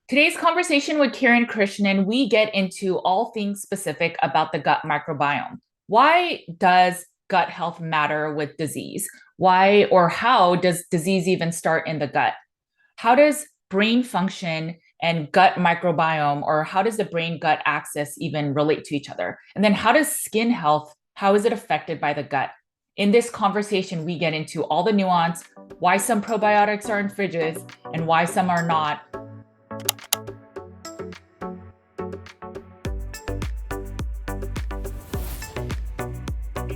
Today's conversation with Kiran Krishnan, we get into all things specific about the gut microbiome. Why does gut health matter with disease? Why or how does disease even start in the gut? How does brain function and gut microbiome, or how does the brain gut axis even relate to each other? And then how does skin health, how is it affected by the gut? In this conversation, we get into all the nuance, why some probiotics are in fridges and why some are not.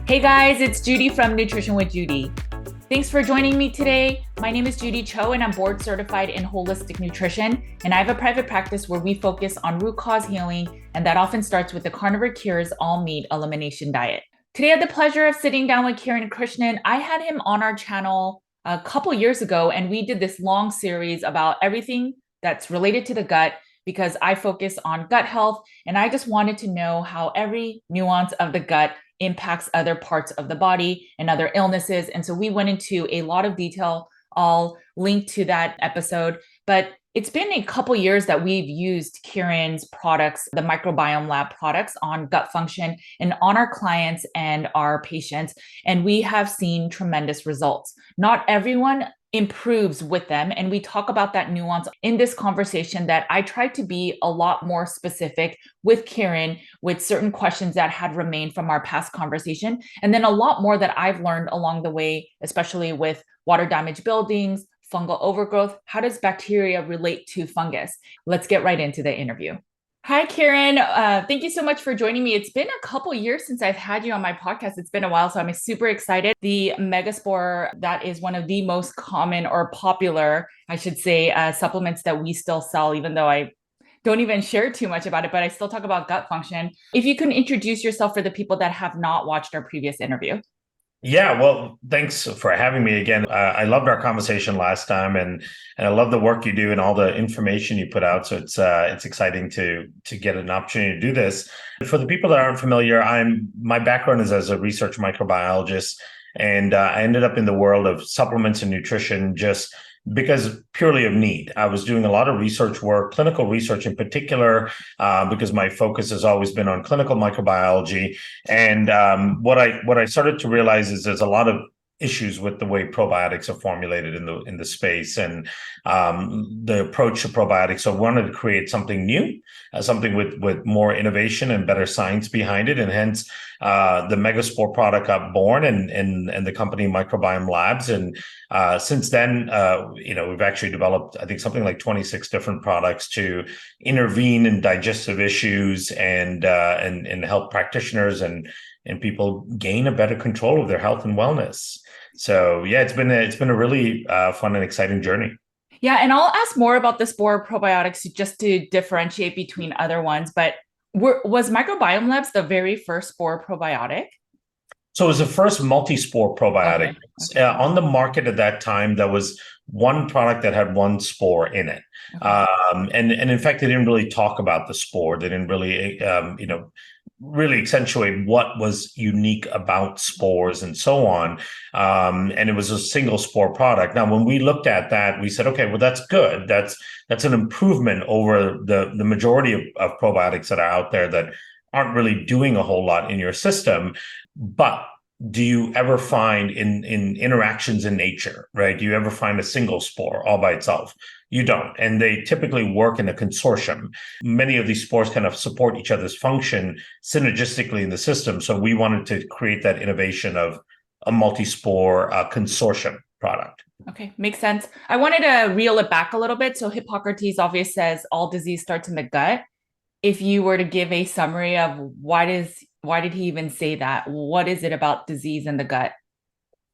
Hey guys, it's Judy from Nutrition with Judy. Thanks for joining me today. My name is Judy Cho and I'm board certified in holistic nutrition. And I have a private practice where we focus on root cause healing. And that often starts with the Carnivore Cures all meat elimination diet. Today I had the pleasure of sitting down with Kiran Krishnan. I had him on our channel a couple years ago and we did this long series about everything that's related to the gut because I focus on gut health. And I just wanted to know how every nuance of the gut impacts other parts of the body and other illnesses. And so we went into a lot of detail. I'll link to that episode. But it's been a couple years that we've used Kiran's products, the Microbiome Lab products, on gut function and on our clients and our patients. And we have seen tremendous results. Not everyone improves with them. And we talk about that nuance in this conversation that I tried to be a lot more specific with Kiran with certain questions that had remained from our past conversation. And then a lot more that I've learned along the way, especially with water damage buildings, fungal overgrowth. How does bacteria relate to fungus? Let's get right into the interview. Hi, Kiran. Thank you so much for joining me. It's been a couple years since I've had you on my podcast. It's been a while, so I'm super excited. The Megaspore, that is one of the most common or popular, I should say, supplements that we still sell, even though I don't even share too much about it, but I still talk about gut function. If you can introduce yourself for the people that have not watched our previous interview. Yeah, well, thanks for having me again. I loved our conversation last time, and I love the work you do and all the information you put out. So it's exciting to get an opportunity to do this. For the people that aren't familiar, my background is as a research microbiologist, and I ended up in the world of supplements and nutrition just because purely of need. I was doing a lot of research work, clinical research in particular, because my focus has always been on clinical microbiology. And what I started to realize is there's a lot of issues with the way probiotics are formulated in the space and the approach to probiotics. So I wanted to create something new, something with more innovation and better science behind it, and hence the Megaspore product got born and the company Microbiome Labs. And since then, we've actually developed, I think, something like 26 different products to intervene in digestive issues and help practitioners and people gain a better control of their health and wellness. So yeah, it's been a really fun and exciting journey. Yeah, and I'll ask more about the spore probiotics just to differentiate between other ones. But was Microbiome Labs the very first spore probiotic? So it was the first multi-spore probiotic Okay. Okay. on the market at that time. There was one product that had one spore in it, Okay. and in fact, they didn't really talk about the spore. They didn't really, really accentuate what was unique about spores and so on. And it was a single spore product. Now, when we looked at that, we said, okay, well, that's good. That's an improvement over the majority of probiotics that are out there that aren't really doing a whole lot in your system. But do you ever find in interactions in nature, right? Do you ever find a single spore all by itself? You don't. And they typically work in a consortium. Many of these spores kind of support each other's function synergistically in the system. So we wanted to create that innovation of a multi-spore consortium product. Okay, makes sense. I wanted to reel it back a little bit. So Hippocrates obviously says all disease starts in the gut. If you were to give a summary of why did he even say that? What is it about disease in the gut?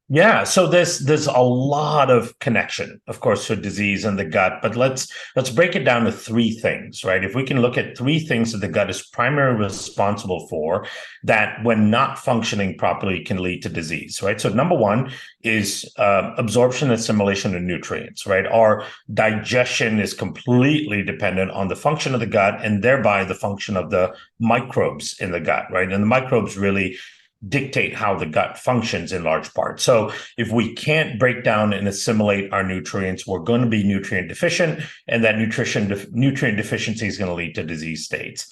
Yeah, so there's a lot of connection, of course, to disease and the gut, but let's break it down to three things, right? If we can look at three things that the gut is primarily responsible for, that when not functioning properly can lead to disease, right? So number one is absorption and assimilation of nutrients, right? Our digestion is completely dependent on the function of the gut and thereby the function of the microbes in the gut, right? And the microbes really dictate how the gut functions in large part. So if we can't break down and assimilate our nutrients, we're going to be nutrient deficient, and that nutrient deficiency is going to lead to disease states.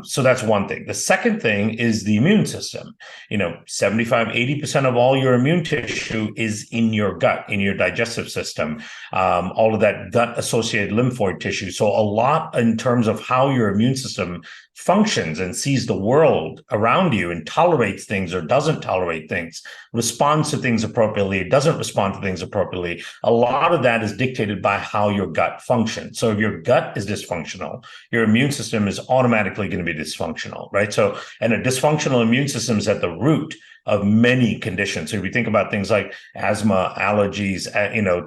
So that's one thing. The second thing is the immune system. 75-80% of all your immune tissue is in your gut, in your digestive system, all of that gut-associated lymphoid tissue. So a lot in terms of how your immune system functions and sees the world around you and tolerates things or doesn't tolerate things, responds to things appropriately, doesn't respond to things appropriately. A lot of that is dictated by how your gut functions. So if your gut is dysfunctional, your immune system is automatically going to be dysfunctional, right? So, and a dysfunctional immune system is at the root of many conditions. So if you think about things like asthma, allergies,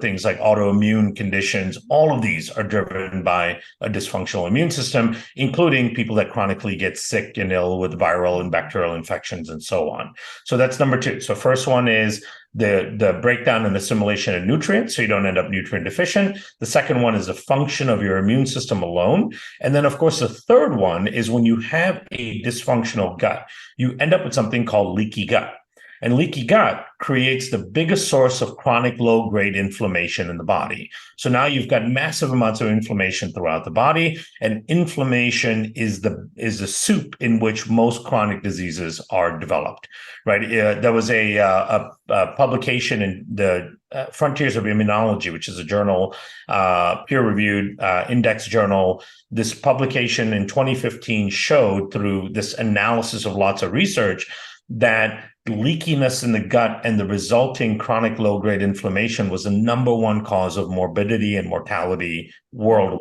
things like autoimmune conditions, all of these are driven by a dysfunctional immune system, including people that chronically get sick and ill with viral and bacterial infections and so on. So that's number two. So first one is the breakdown and assimilation of nutrients, so you don't end up nutrient deficient. The second one is the function of your immune system alone. And then, of course, the third one is when you have a dysfunctional gut, you end up with something called leaky gut. And leaky gut creates the biggest source of chronic low-grade inflammation in the body. So now you've got massive amounts of inflammation throughout the body, and inflammation is the soup in which most chronic diseases are developed, right? There was a publication in the Frontiers of Immunology, which is a journal, peer-reviewed index journal. This publication in 2015 showed through this analysis of lots of research that leakiness in the gut and the resulting chronic low-grade inflammation was the number one cause of morbidity and mortality worldwide.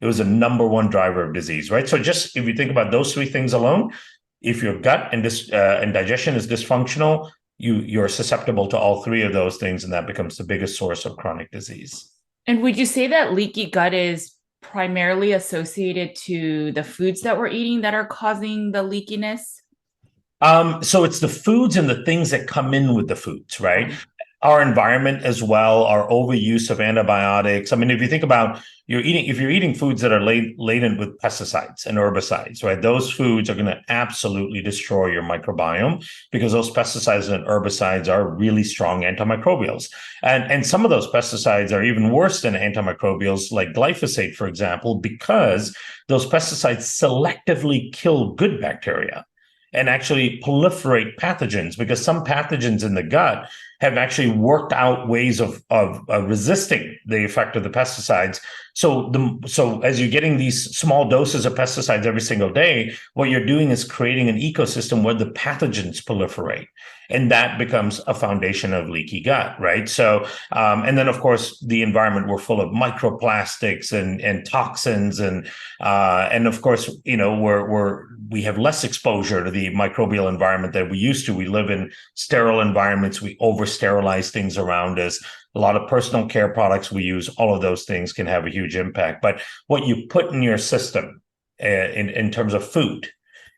It was a number one driver of disease, right? So just if you think about those three things alone, if your gut and digestion is dysfunctional, you're susceptible to all three of those things, and that becomes the biggest source of chronic disease. And would you say that leaky gut is primarily associated to the foods that we're eating that are causing the leakiness? So it's the foods and the things that come in with the foods, right? Our environment as well, our overuse of antibiotics. I mean, if you think about if you're eating foods that are laden with pesticides and herbicides, right? Those foods are going to absolutely destroy your microbiome because those pesticides and herbicides are really strong antimicrobials. And some of those pesticides are even worse than antimicrobials, like glyphosate, for example, because those pesticides selectively kill good bacteria and actually proliferate pathogens, because some pathogens in the gut have actually worked out ways of resisting the effect of the pesticides. So as you're getting these small doses of pesticides every single day, what you're doing is creating an ecosystem where the pathogens proliferate. And that becomes a foundation of leaky gut, right? So, and then of course, the environment, we're full of microplastics and toxins, and of course, we have less exposure to the microbial environment than we used to. We live in sterile environments. We over-sterilize things around us. A lot of personal care products we use, all of those things can have a huge impact. But what you put in your system in terms of food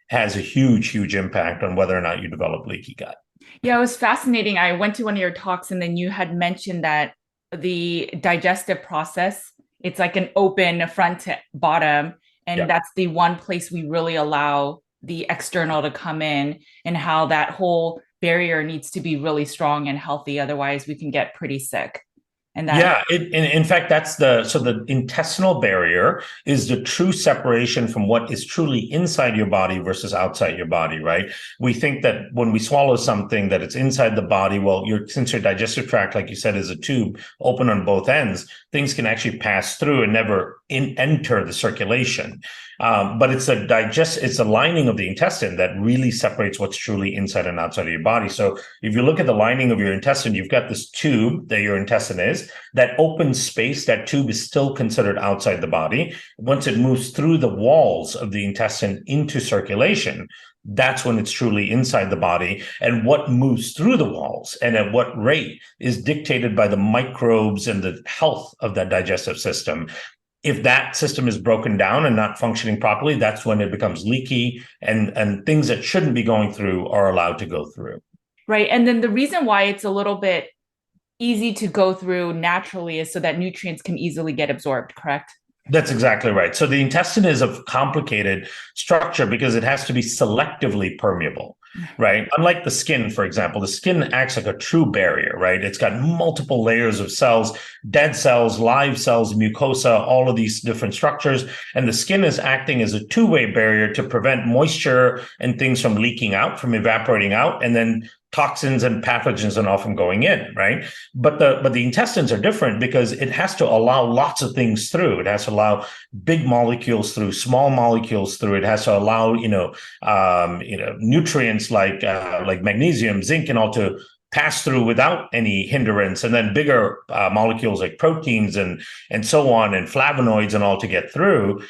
has a huge, huge impact on whether or not you develop leaky gut. Yeah, it was fascinating. I went to one of your talks, and then you had mentioned that the digestive process, it's like an open front to bottom. And that's the one place we really allow the external to come in, and how that whole barrier needs to be really strong and healthy. Otherwise, we can get pretty sick. And in fact, so the intestinal barrier is the true separation from what is truly inside your body versus outside your body, right? We think that when we swallow something that it's inside the body, well, since your digestive tract, like you said, is a tube open on both ends, things can actually pass through and never enter the circulation. But it's the lining of the intestine that really separates what's truly inside and outside of your body. So if you look at the lining of your intestine, you've got this tube that your intestine is. That open space, that tube is still considered outside the body. Once it moves through the walls of the intestine into circulation, that's when it's truly inside the body. And what moves through the walls and at what rate is dictated by the microbes and the health of that digestive system. If that system is broken down and not functioning properly, that's when it becomes leaky, and things that shouldn't be going through are allowed to go through. Right. And then the reason why it's a little bit easy to go through naturally is so that nutrients can easily get absorbed, correct? That's exactly right. So the intestine is a complicated structure because it has to be selectively permeable. right? Unlike the skin, for example, the skin acts like a true barrier, right? It's got multiple layers of cells, dead cells, live cells, mucosa, all of these different structures. And the skin is acting as a two-way barrier to prevent moisture and things from leaking out, from evaporating out, and then toxins and pathogens are often going in, right? But the intestines are different because it has to allow lots of things through. It has to allow big molecules through, small molecules through. It has to allow nutrients like magnesium, zinc, and all to pass through without any hindrance, and then bigger molecules like proteins and so on, and flavonoids and all to get through.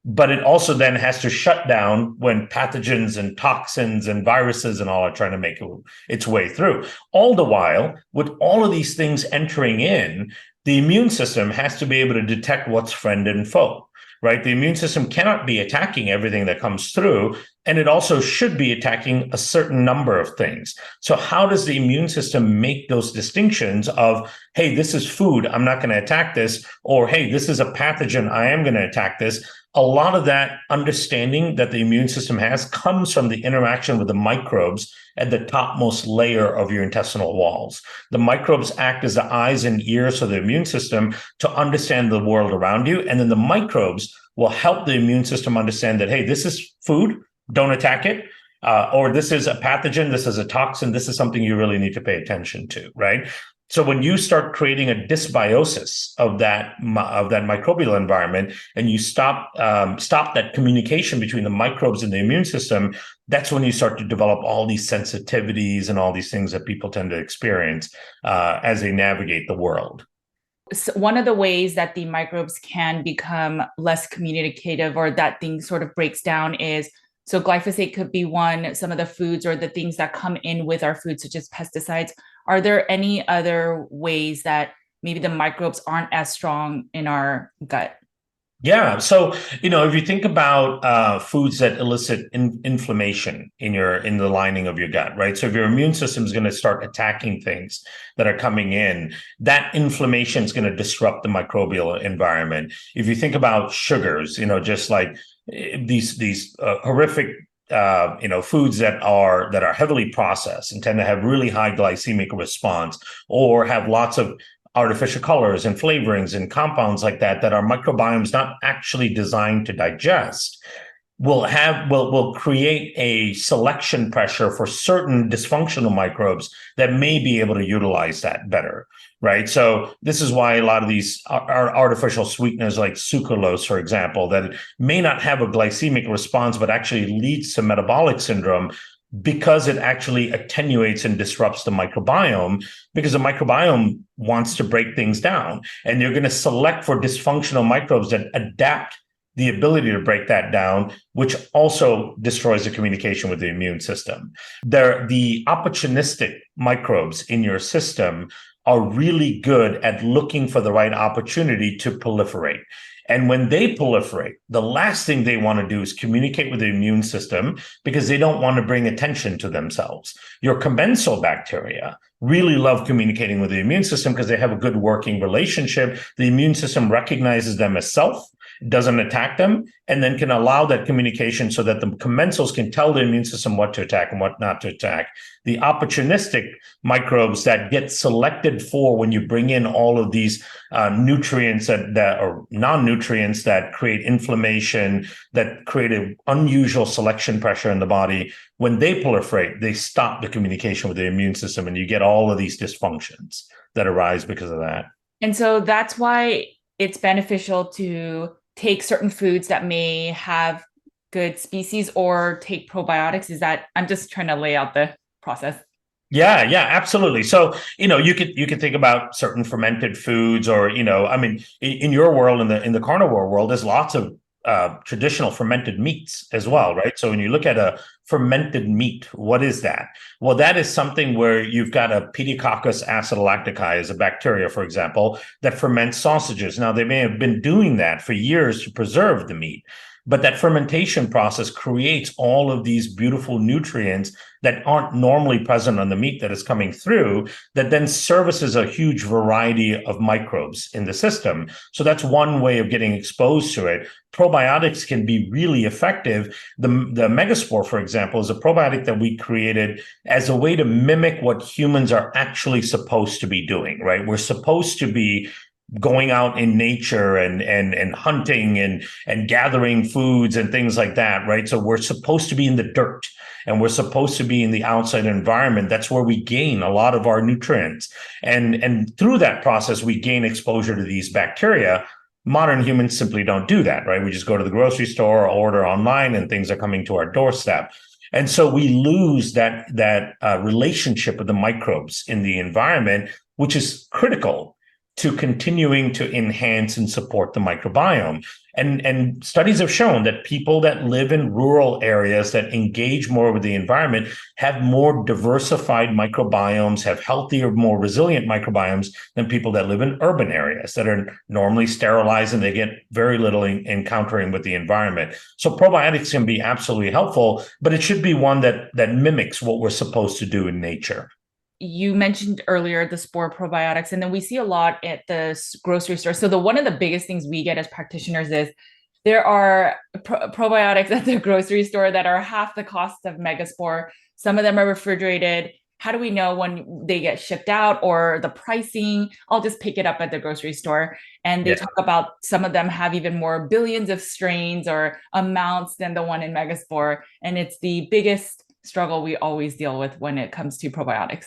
But it also then has to shut down when pathogens and toxins and viruses and all are trying to make its way through. All the while, with all of these things entering in, the immune system has to be able to detect what's friend and foe, right? The immune system cannot be attacking everything that comes through, and it also should be attacking a certain number of things. So how does the immune system make those distinctions of, hey, this is food, I'm not going to attack this, or hey, this is a pathogen, I am going to attack this? A lot of that understanding that the immune system has comes from the interaction with the microbes at the topmost layer of your intestinal walls. The microbes act as the eyes and ears of the immune system to understand the world around you. And then the microbes will help the immune system understand that, hey, this is food, don't attack it. Or this is a pathogen, this is a toxin, this is something you really need to pay attention to, right? So when you start creating a dysbiosis of that microbial environment, and you stop that communication between the microbes and the immune system, that's when you start to develop all these sensitivities and all these things that people tend to experience as they navigate the world. So one of the ways that the microbes can become less communicative, or that thing sort of breaks down, is so glyphosate could be one, some of the foods or the things that come in with our food, such as pesticides. Are there any other ways that maybe the microbes aren't as strong in our gut? Yeah. So, if you think about foods that elicit inflammation in the lining of your gut, right? So if your immune system is going to start attacking things that are coming in, that inflammation is going to disrupt the microbial environment. If you think about sugars, just like these horrific foods that are heavily processed and tend to have really high glycemic response, or have lots of artificial colors and flavorings and compounds like that our microbiome is not actually designed to digest, will create a selection pressure for certain dysfunctional microbes that may be able to utilize that better, right? So this is why a lot of these are artificial sweeteners like sucralose, for example, that may not have a glycemic response, but actually leads to metabolic syndrome, because it actually attenuates and disrupts the microbiome, because the microbiome wants to break things down. And you're going to select for dysfunctional microbes that adapt the ability to break that down, which also destroys the communication with the immune system. The opportunistic microbes in your system are really good at looking for the right opportunity to proliferate. And when they proliferate, the last thing they want to do is communicate with the immune system, because they don't want to bring attention to themselves. Your commensal bacteria really love communicating with the immune system because they have a good working relationship. The immune system recognizes them as self, doesn't attack them, and then can allow that communication so that the commensals can tell the immune system what to attack and what not to attack. The opportunistic microbes that get selected for when you bring in all of these nutrients that are non-nutrients that create inflammation, that create an unusual selection pressure in the body, when they proliferate, they stop the communication with the immune system, and you get all of these dysfunctions that arise because of that. And so that's why it's beneficial to take certain foods that may have good species, or take probiotics. Is that, I'm just trying to lay out the process. Yeah, absolutely. So, you could think about certain fermented foods, or, in your world, in the carnivore world, there's lots of traditional fermented meats as well, right? So when you look at a fermented meat, what is that? Well, that is something where you've got a Pediococcus acidolacticae, as a bacteria, for example, that ferments sausages. Now, they may have been doing that for years to preserve the meat, but that fermentation process creates all of these beautiful nutrients that aren't normally present on the meat that is coming through, that then services a huge variety of microbes in the system. So that's one way of getting exposed to it. Probiotics can be really effective. The megaspore, for example, example, is a probiotic that we created as a way to mimic what humans are actually supposed to be doing, right? We're supposed to be going out in nature and hunting and gathering foods and things like that, right? So we're supposed to be in the dirt and we're supposed to be in the outside environment. That's where we gain a lot of our nutrients. And through that process, we gain exposure to these bacteria. Modern humans simply don't do that, right? We just go to the grocery store or order online and things are coming to our doorstep. And so we lose that relationship with the microbes in the environment, which is critical to continuing to enhance and support the microbiome. And studies have shown that people that live in rural areas that engage more with the environment have more diversified microbiomes, have healthier, more resilient microbiomes than people that live in urban areas that are normally sterilized and they get very little encountering with the environment. So probiotics can be absolutely helpful, but it should be one that mimics what we're supposed to do in nature. You mentioned earlier the spore probiotics, and then we see a lot at the grocery store. So one of the biggest things we get as practitioners is there are probiotics at the grocery store that are half the cost of Megaspore. Some of them are refrigerated. How do we know when they get shipped out or the pricing? I'll just pick it up at the grocery store. And they talk about some of them have even more billions of strains or amounts than the one in Megaspore. And it's the biggest struggle we always deal with when it comes to probiotics.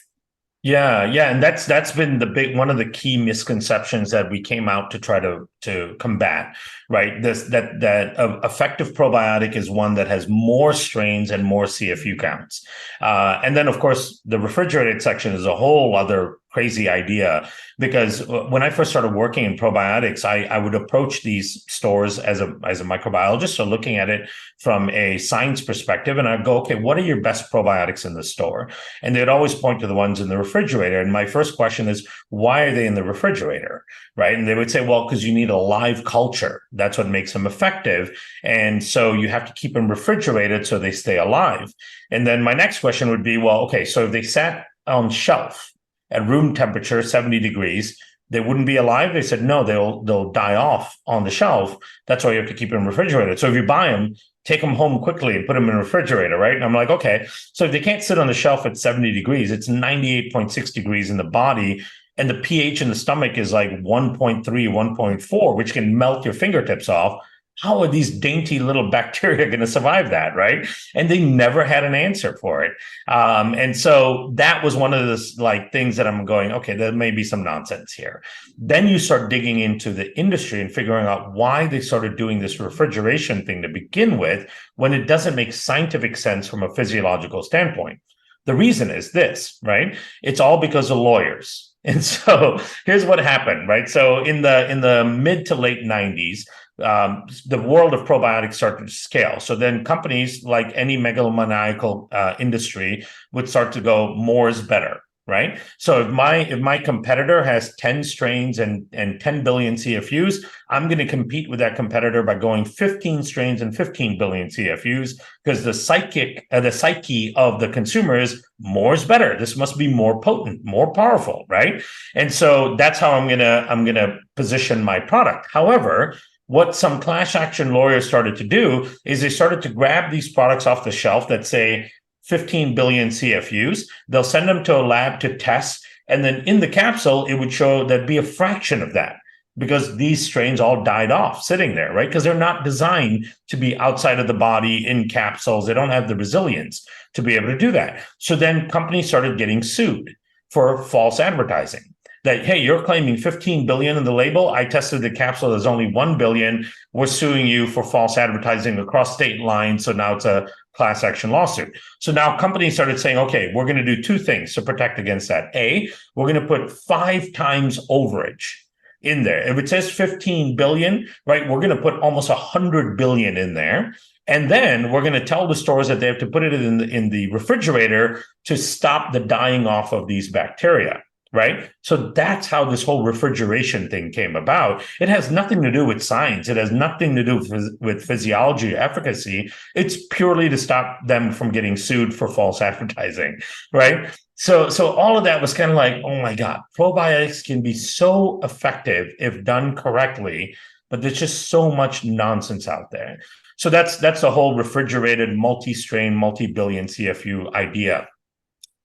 Yeah, and that's been one of the key misconceptions that we came out to try to combat, right? That effective probiotic is one that has more strains and more CFU counts, and then of course the refrigerated section is a whole other crazy idea, because when I first started working in probiotics, I would approach these stores as a microbiologist, so looking at it from a science perspective, and I'd go, okay, what are your best probiotics in the store? And they'd always point to the ones in the refrigerator. And my first question is, why are they in the refrigerator, right? And they would say, well, because you need a live culture. That's what makes them effective. And so you have to keep them refrigerated so they stay alive. And then my next question would be, well, okay, so if they sat on shelf at room temperature, 70 degrees, they wouldn't be alive. They said, no, they'll die off on the shelf. That's why you have to keep them refrigerated. So if you buy them, take them home quickly and put them in a refrigerator, right? And I'm like, okay, so if they can't sit on the shelf at 70 degrees, it's 98.6 degrees in the body. And the pH in the stomach is like 1.3, 1.4, which can melt your fingertips off. How are these dainty little bacteria going to survive that, right? And they never had an answer for it. And so that was one of the things that I'm going, okay, there may be some nonsense here. Then you start digging into the industry and figuring out why they started doing this refrigeration thing to begin with, when it doesn't make scientific sense from a physiological standpoint. The reason is this, right? It's all because of lawyers. And so here's what happened, right? So in the mid to late 90s, the world of probiotics started to scale. So then companies, like any megalomaniacal industry, would start to go, more is better, right? So if my competitor has 10 strains and 10 billion CFUs, I'm going to compete with that competitor by going 15 strains and 15 billion CFUs, because the psyche of the consumer is, more is better. This must be more potent, more powerful, right? And so that's how I'm gonna position my product. However, what some class action lawyers started to do is they started to grab these products off the shelf that say 15 billion CFUs. They'll send them to a lab to test. And then in the capsule, it would show that'd be a fraction of that, because these strains all died off sitting there, right? Because they're not designed to be outside of the body in capsules. They don't have the resilience to be able to do that. So then companies started getting sued for false advertising. That, hey, you're claiming 15 billion in the label. I tested the capsule, there's only 1 billion. We're suing you for false advertising across state lines. So now it's a class action lawsuit. So now companies started saying, okay, we're going to do two things to protect against that. A, we're going to put 5 times overage in there. If it says 15 billion, right, we're going to put almost 100 billion in there. And then we're going to tell the stores that they have to put it in the refrigerator to stop the dying off of these bacteria. Right. So that's how this whole refrigeration thing came about. It has nothing to do with science. It has nothing to do with physiology or efficacy. It's purely to stop them from getting sued for false advertising. Right. So all of that was kind of like, oh, my God, probiotics can be so effective if done correctly. but there's just so much nonsense out there. So that's the whole refrigerated, multi-strain, multi-billion CFU idea.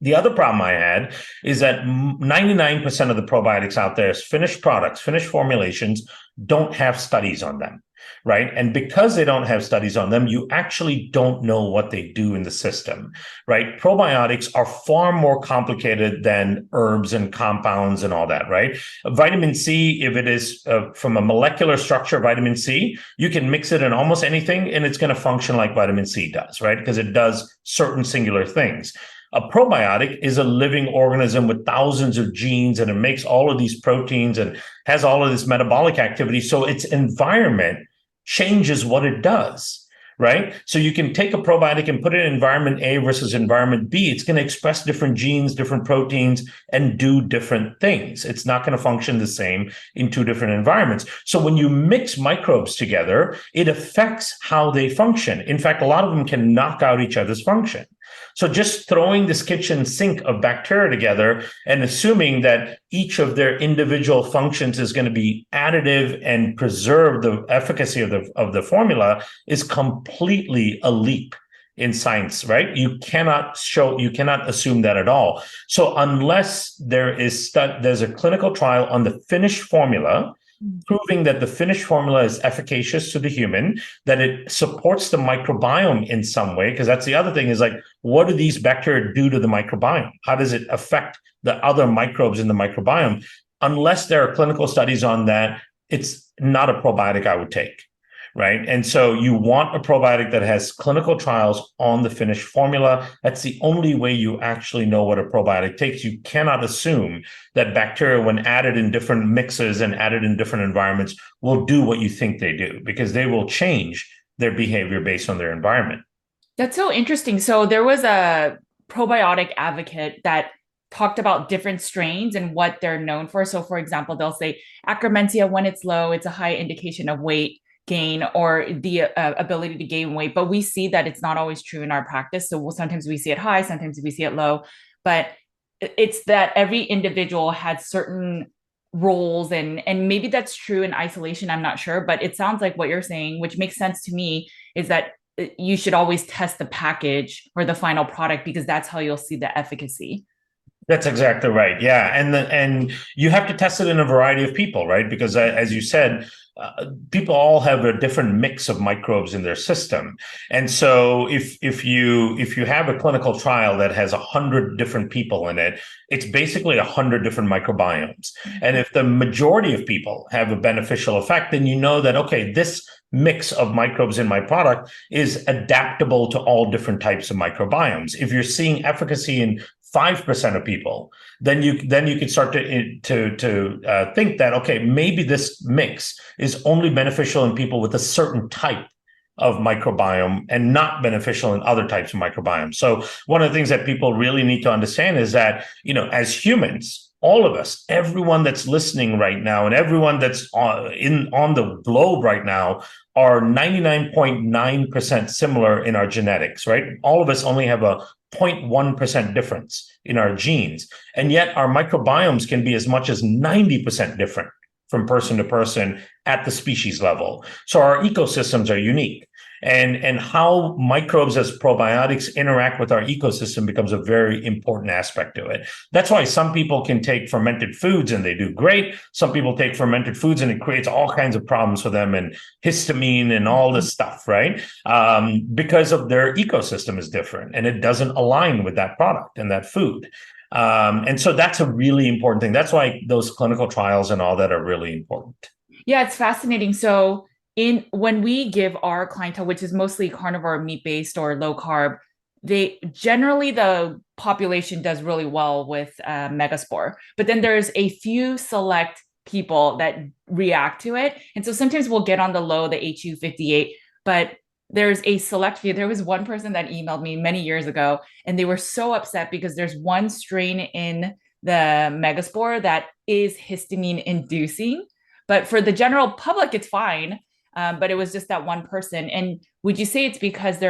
The other problem I had is that 99% of the probiotics out there is finished products, finished formulations, don't have studies on them, right? And because they don't have studies on them, you actually don't know what they do in the system, right? Probiotics are far more complicated than herbs and compounds and all that, right? Vitamin C, if it is from a molecular structure, vitamin C, you can mix it in almost anything and it's going to function like vitamin C does, right? Because it does certain singular things. A probiotic is a living organism with thousands of genes, and it makes all of these proteins and has all of this metabolic activity. So its environment changes what it does, right? So you can take a probiotic and put it in environment A versus environment B. It's going to express different genes, different proteins, and do different things. It's not going to function the same in two different environments. So when you mix microbes together, it affects how they function. In fact, a lot of them can knock out each other's function. So just throwing this kitchen sink of bacteria together and assuming that each of their individual functions is going to be additive and preserve the efficacy of the formula is completely a leap in science, right? You cannot assume that at all. So unless there's a clinical trial on the finished formula, proving that the finished formula is efficacious to the human, that it supports the microbiome in some way, because that's the other thing is like, what do these bacteria do to the microbiome? How does it affect the other microbes in the microbiome? Unless there are clinical studies on that, it's not a probiotic I would take, right? And so you want a probiotic that has clinical trials on the finished formula. That's the only way you actually know what a probiotic takes. You cannot assume that bacteria, when added in different mixes and added in different environments, will do what you think they do, because they will change their behavior based on their environment. That's so interesting. So there was a probiotic advocate that talked about different strains and what they're known for. So for example, they'll say Akkermansia, when it's low, it's a high indication of weight gain or the ability to gain weight. But we see that it's not always true in our practice. So sometimes we see it high, sometimes we see it low. But it's that every individual has certain roles, and maybe that's true in isolation, I'm not sure. But it sounds like what you're saying, which makes sense to me, is that you should always test the package or the final product, because that's how you'll see the efficacy. That's exactly right. Yeah. And you have to test it in a variety of people, right? Because as you said, people all have a different mix of microbes in their system. And so if you have a clinical trial that has 100 different people in it, it's basically 100 different microbiomes. And if the majority of people have a beneficial effect, then you know that, okay, this mix of microbes in my product is adaptable to all different types of microbiomes. If you're seeing efficacy in 5% of people, then you can start to think that, okay, maybe this mix is only beneficial in people with a certain type of microbiome and not beneficial in other types of microbiome. So one of the things that people really need to understand is that, as humans, all of us, everyone that's listening right now and everyone that's on the globe right now are 99.9% similar in our genetics, right? All of us only have a 0.1% difference in our genes. And yet our microbiomes can be as much as 90% different from person to person at the species level. So our ecosystems are unique. And how microbes as probiotics interact with our ecosystem becomes a very important aspect of it. That's why some people can take fermented foods and they do great. Some people take fermented foods and it creates all kinds of problems for them, and histamine and all this stuff, right? Because of their ecosystem is different and it doesn't align with that product and that food. And so that's a really important thing. That's why those clinical trials and all that are really important. Yeah, it's fascinating. So when we give our clientele, which is mostly carnivore, meat-based or low carb, the population does really well with Megaspore. But then there's a few select people that react to it. And so sometimes we'll get on the low, the HU58, but there's a select few. There was one person that emailed me many years ago, and they were so upset because there's one strain in the Megaspore that is histamine inducing. But for the general public, it's fine. But it was just that one person. And would you say it's because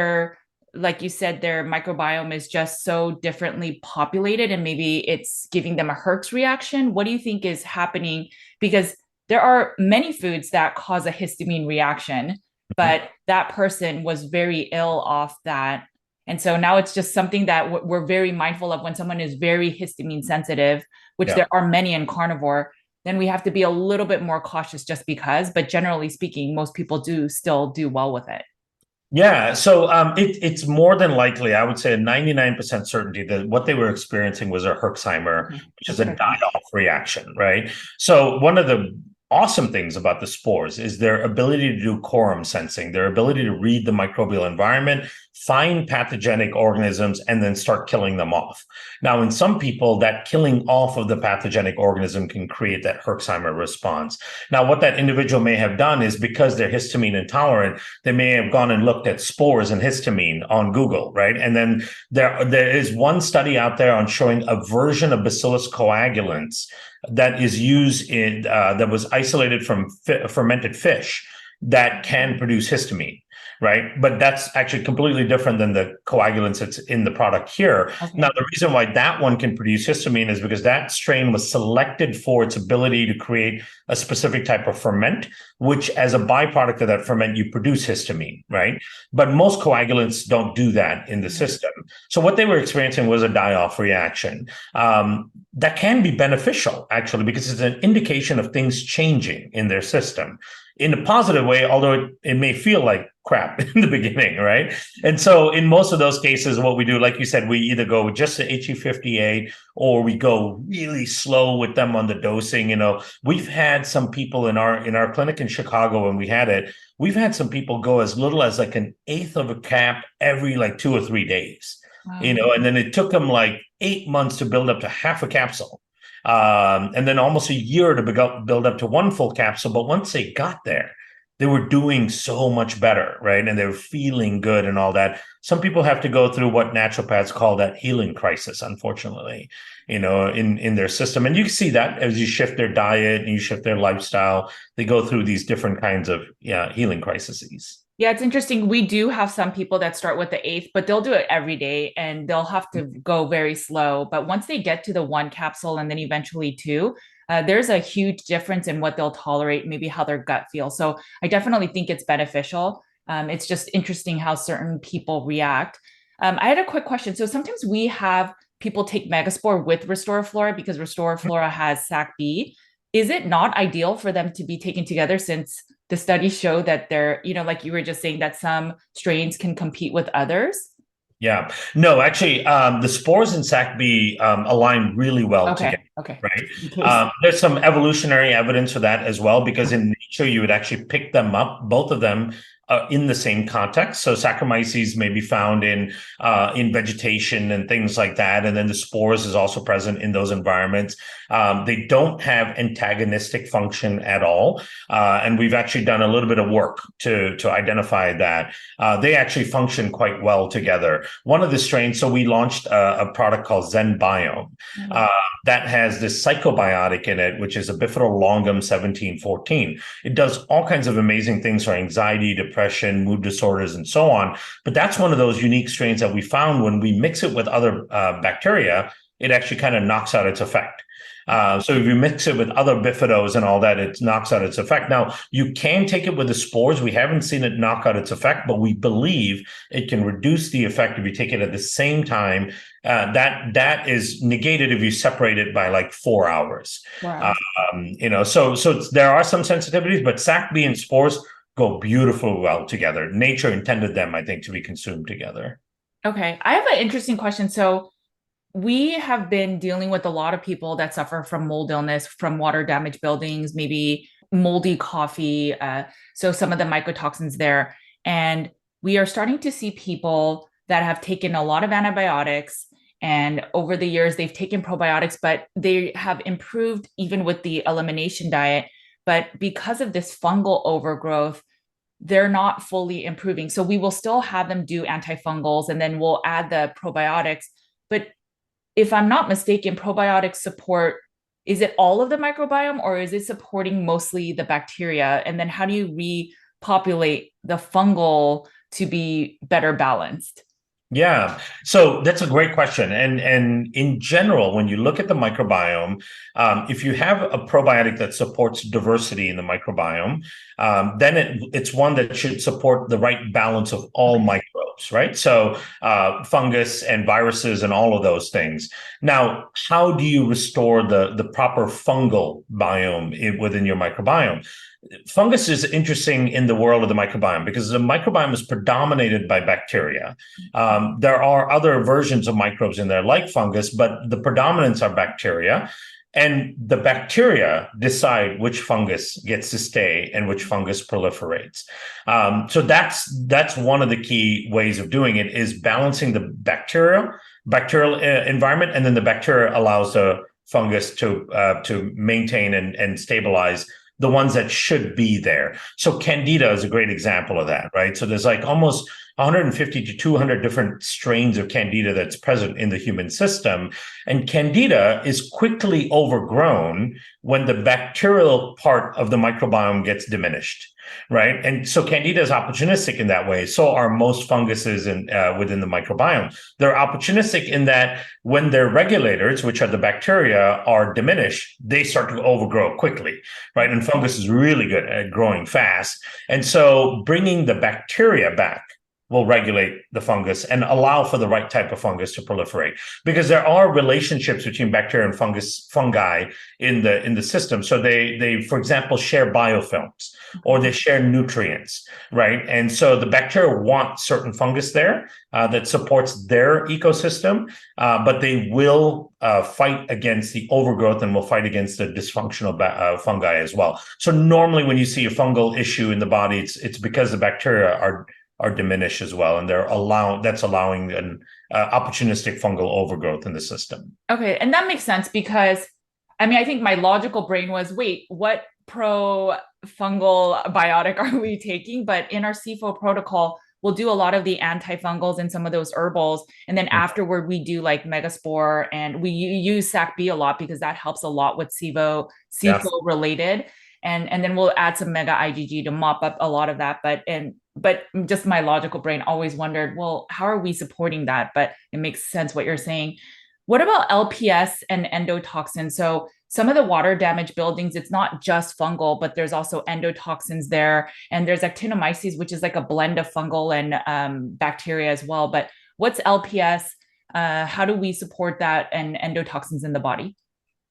like you said, their microbiome is just so differently populated and maybe it's giving them a Herx reaction? What do you think is happening? Because there are many foods that cause a histamine reaction, but that person was very ill off that. And so now it's just something that we're very mindful of when someone is very histamine sensitive, which Yeah. there are many in carnivore. Then we have to be a little bit more cautious just because, but generally speaking, most people do still do well with it. Yeah, so it's more than likely, I would say a 99% certainty that what they were experiencing was a Herxheimer, Okay. which is That's a what I thought. die-off reaction, right? So one of the awesome things about the spores is their ability to do quorum sensing, their ability to read the microbial environment, find pathogenic organisms, and then start killing them off. Now, in some people, that killing off of the pathogenic organism can create that Herxheimer response. Now, what that individual may have done is because they're histamine intolerant, they may have gone and looked at spores and histamine on Google, right? And then there is one study out there on showing a version of Bacillus coagulans that is used in that was isolated from fermented fish that can produce histamine, right? But that's actually completely different than the coagulants that's in the product here. Okay. Now, the reason why that one can produce histamine is because that strain was selected for its ability to create a specific type of ferment, which as a byproduct of that ferment, you produce histamine, right? But most coagulants don't do that in the system. So what they were experiencing was a die-off reaction. That can be beneficial, actually, because it's an indication of things changing in their system in a positive way, although it may feel like crap in the beginning, right? And so in most of those cases, what we do, like you said, we either go with just the HE58 or we go really slow with them on the dosing. You know, we've had some people in our clinic in Chicago when we had it, we've had some people go as little as like an eighth of a cap every like 2 or 3 days. Wow. You know, and then it took them like 8 months to build up to half a capsule. And then almost a year to build up to one full capsule. But once they got there, they were doing so much better, right? And they were feeling good and all that. Some people have to go through what naturopaths call that healing crisis, unfortunately, you know, in their system. And you can see that as you shift their diet and you shift their lifestyle, they go through these different kinds of healing crises. Yeah, it's interesting. We do have some people that start with the eighth, but they'll do it every day and they'll have to go very slow. But once they get to the one capsule and then eventually two, there's a huge difference in what they'll tolerate, maybe how their gut feels. So I definitely think it's beneficial. It's just interesting how certain people react. I had a quick question. So sometimes we have people take Megaspore with RestorFlora because RestorFlora has SAC-B. Is it not ideal for them to be taken together since the studies show that they're, you know, like you were just saying, that some strains can compete with others? Yeah, no, actually, the spores and SAC-B align really well together, Okay. right? In case. There's some evolutionary evidence for that as well, because in nature, you would actually pick them up, both of them, in the same context. So Saccharomyces may be found in vegetation and things like that, and then the spores is also present in those environments. They don't have antagonistic function at all, and we've actually done a little bit of work to identify that. They actually function quite well together. One of the strains, so we launched a product called Zen Biome. That has this psychobiotic in it, which is a bifidolongum 1714. It does all kinds of amazing things for anxiety, depression, mood disorders, and so on. But that's one of those unique strains that we found when we mix it with other bacteria, it actually kind of knocks out its effect. So if you mix it with other bifidos and all that, it knocks out its effect. Now, you can take it with the spores. We haven't seen it knock out its effect, but we believe it can reduce the effect if you take it at the same time. That is negated if you separate it by like 4 hours. Wow. You know, so there are some sensitivities, but SAC-B and spores go beautifully well together. Nature intended them, I think, to be consumed together. Okay. I have an interesting question. So we have been dealing with a lot of people that suffer from mold illness, from water damaged buildings, maybe moldy coffee. So some of the mycotoxins there. And we are starting to see people that have taken a lot of antibiotics. And over the years, they've taken probiotics, but they have improved even with the elimination diet. But because of this fungal overgrowth, they're not fully improving. So we will still have them do antifungals and then we'll add the probiotics. But if I'm not mistaken, probiotics support, is it all of the microbiome or is it supporting mostly the bacteria? And then how do you repopulate the fungal to be better balanced? Yeah, so that's a great question. And in general, when you look at the microbiome, if you have a probiotic that supports diversity in the microbiome, then it's one that should support the right balance of all Okay. microbes, right? So fungus and viruses and all of those things. Now, how do you restore the proper fungal biome within your microbiome? Fungus is interesting in the world of the microbiome because the microbiome is predominated by bacteria. There are other versions of microbes in there, like fungus, but the predominance are bacteria. And the bacteria decide which fungus gets to stay and which fungus proliferates. So that's one of the key ways of doing it is balancing the bacterial environment, and then the bacteria allows the fungus to maintain and stabilize the ones that should be there. So Candida is a great example of that, right? So there's like almost 150 to 200 different strains of Candida that's present in the human system. And Candida is quickly overgrown when the bacterial part of the microbiome gets diminished, right? And so Candida is opportunistic in that way. So are most funguses within the microbiome. They're opportunistic in that when their regulators, which are the bacteria, are diminished, they start to overgrow quickly, right? And fungus is really good at growing fast. And so bringing the bacteria back will regulate the fungus and allow for the right type of fungus to proliferate, because there are relationships between bacteria and fungi in the system. So they for example share biofilms, or they share nutrients, right? And so the bacteria want certain fungus there that supports their ecosystem, but they will fight against the overgrowth and will fight against the dysfunctional fungi as well. So normally when you see a fungal issue in the body, it's because the bacteria are diminished as well, and that's allowing an opportunistic fungal overgrowth in the system. Okay, and that makes sense because I mean, I think my logical brain was, wait, what pro fungal biotic are we taking? But in our CFO protocol, we'll do a lot of the antifungals and some of those herbals. And then afterward, we do like megaspore, and we use SAC-B a lot because that helps a lot with CFO Yeah. related. And then we'll add some mega IgG to mop up a lot of that. But just my logical brain always wondered, well, how are we supporting that? But it makes sense what you're saying. What about LPS and endotoxins? So some of the water damaged buildings, it's not just fungal, but there's also endotoxins there. And there's actinomyces, which is like a blend of fungal and bacteria as well. But what's LPS? How do we support that and endotoxins in the body?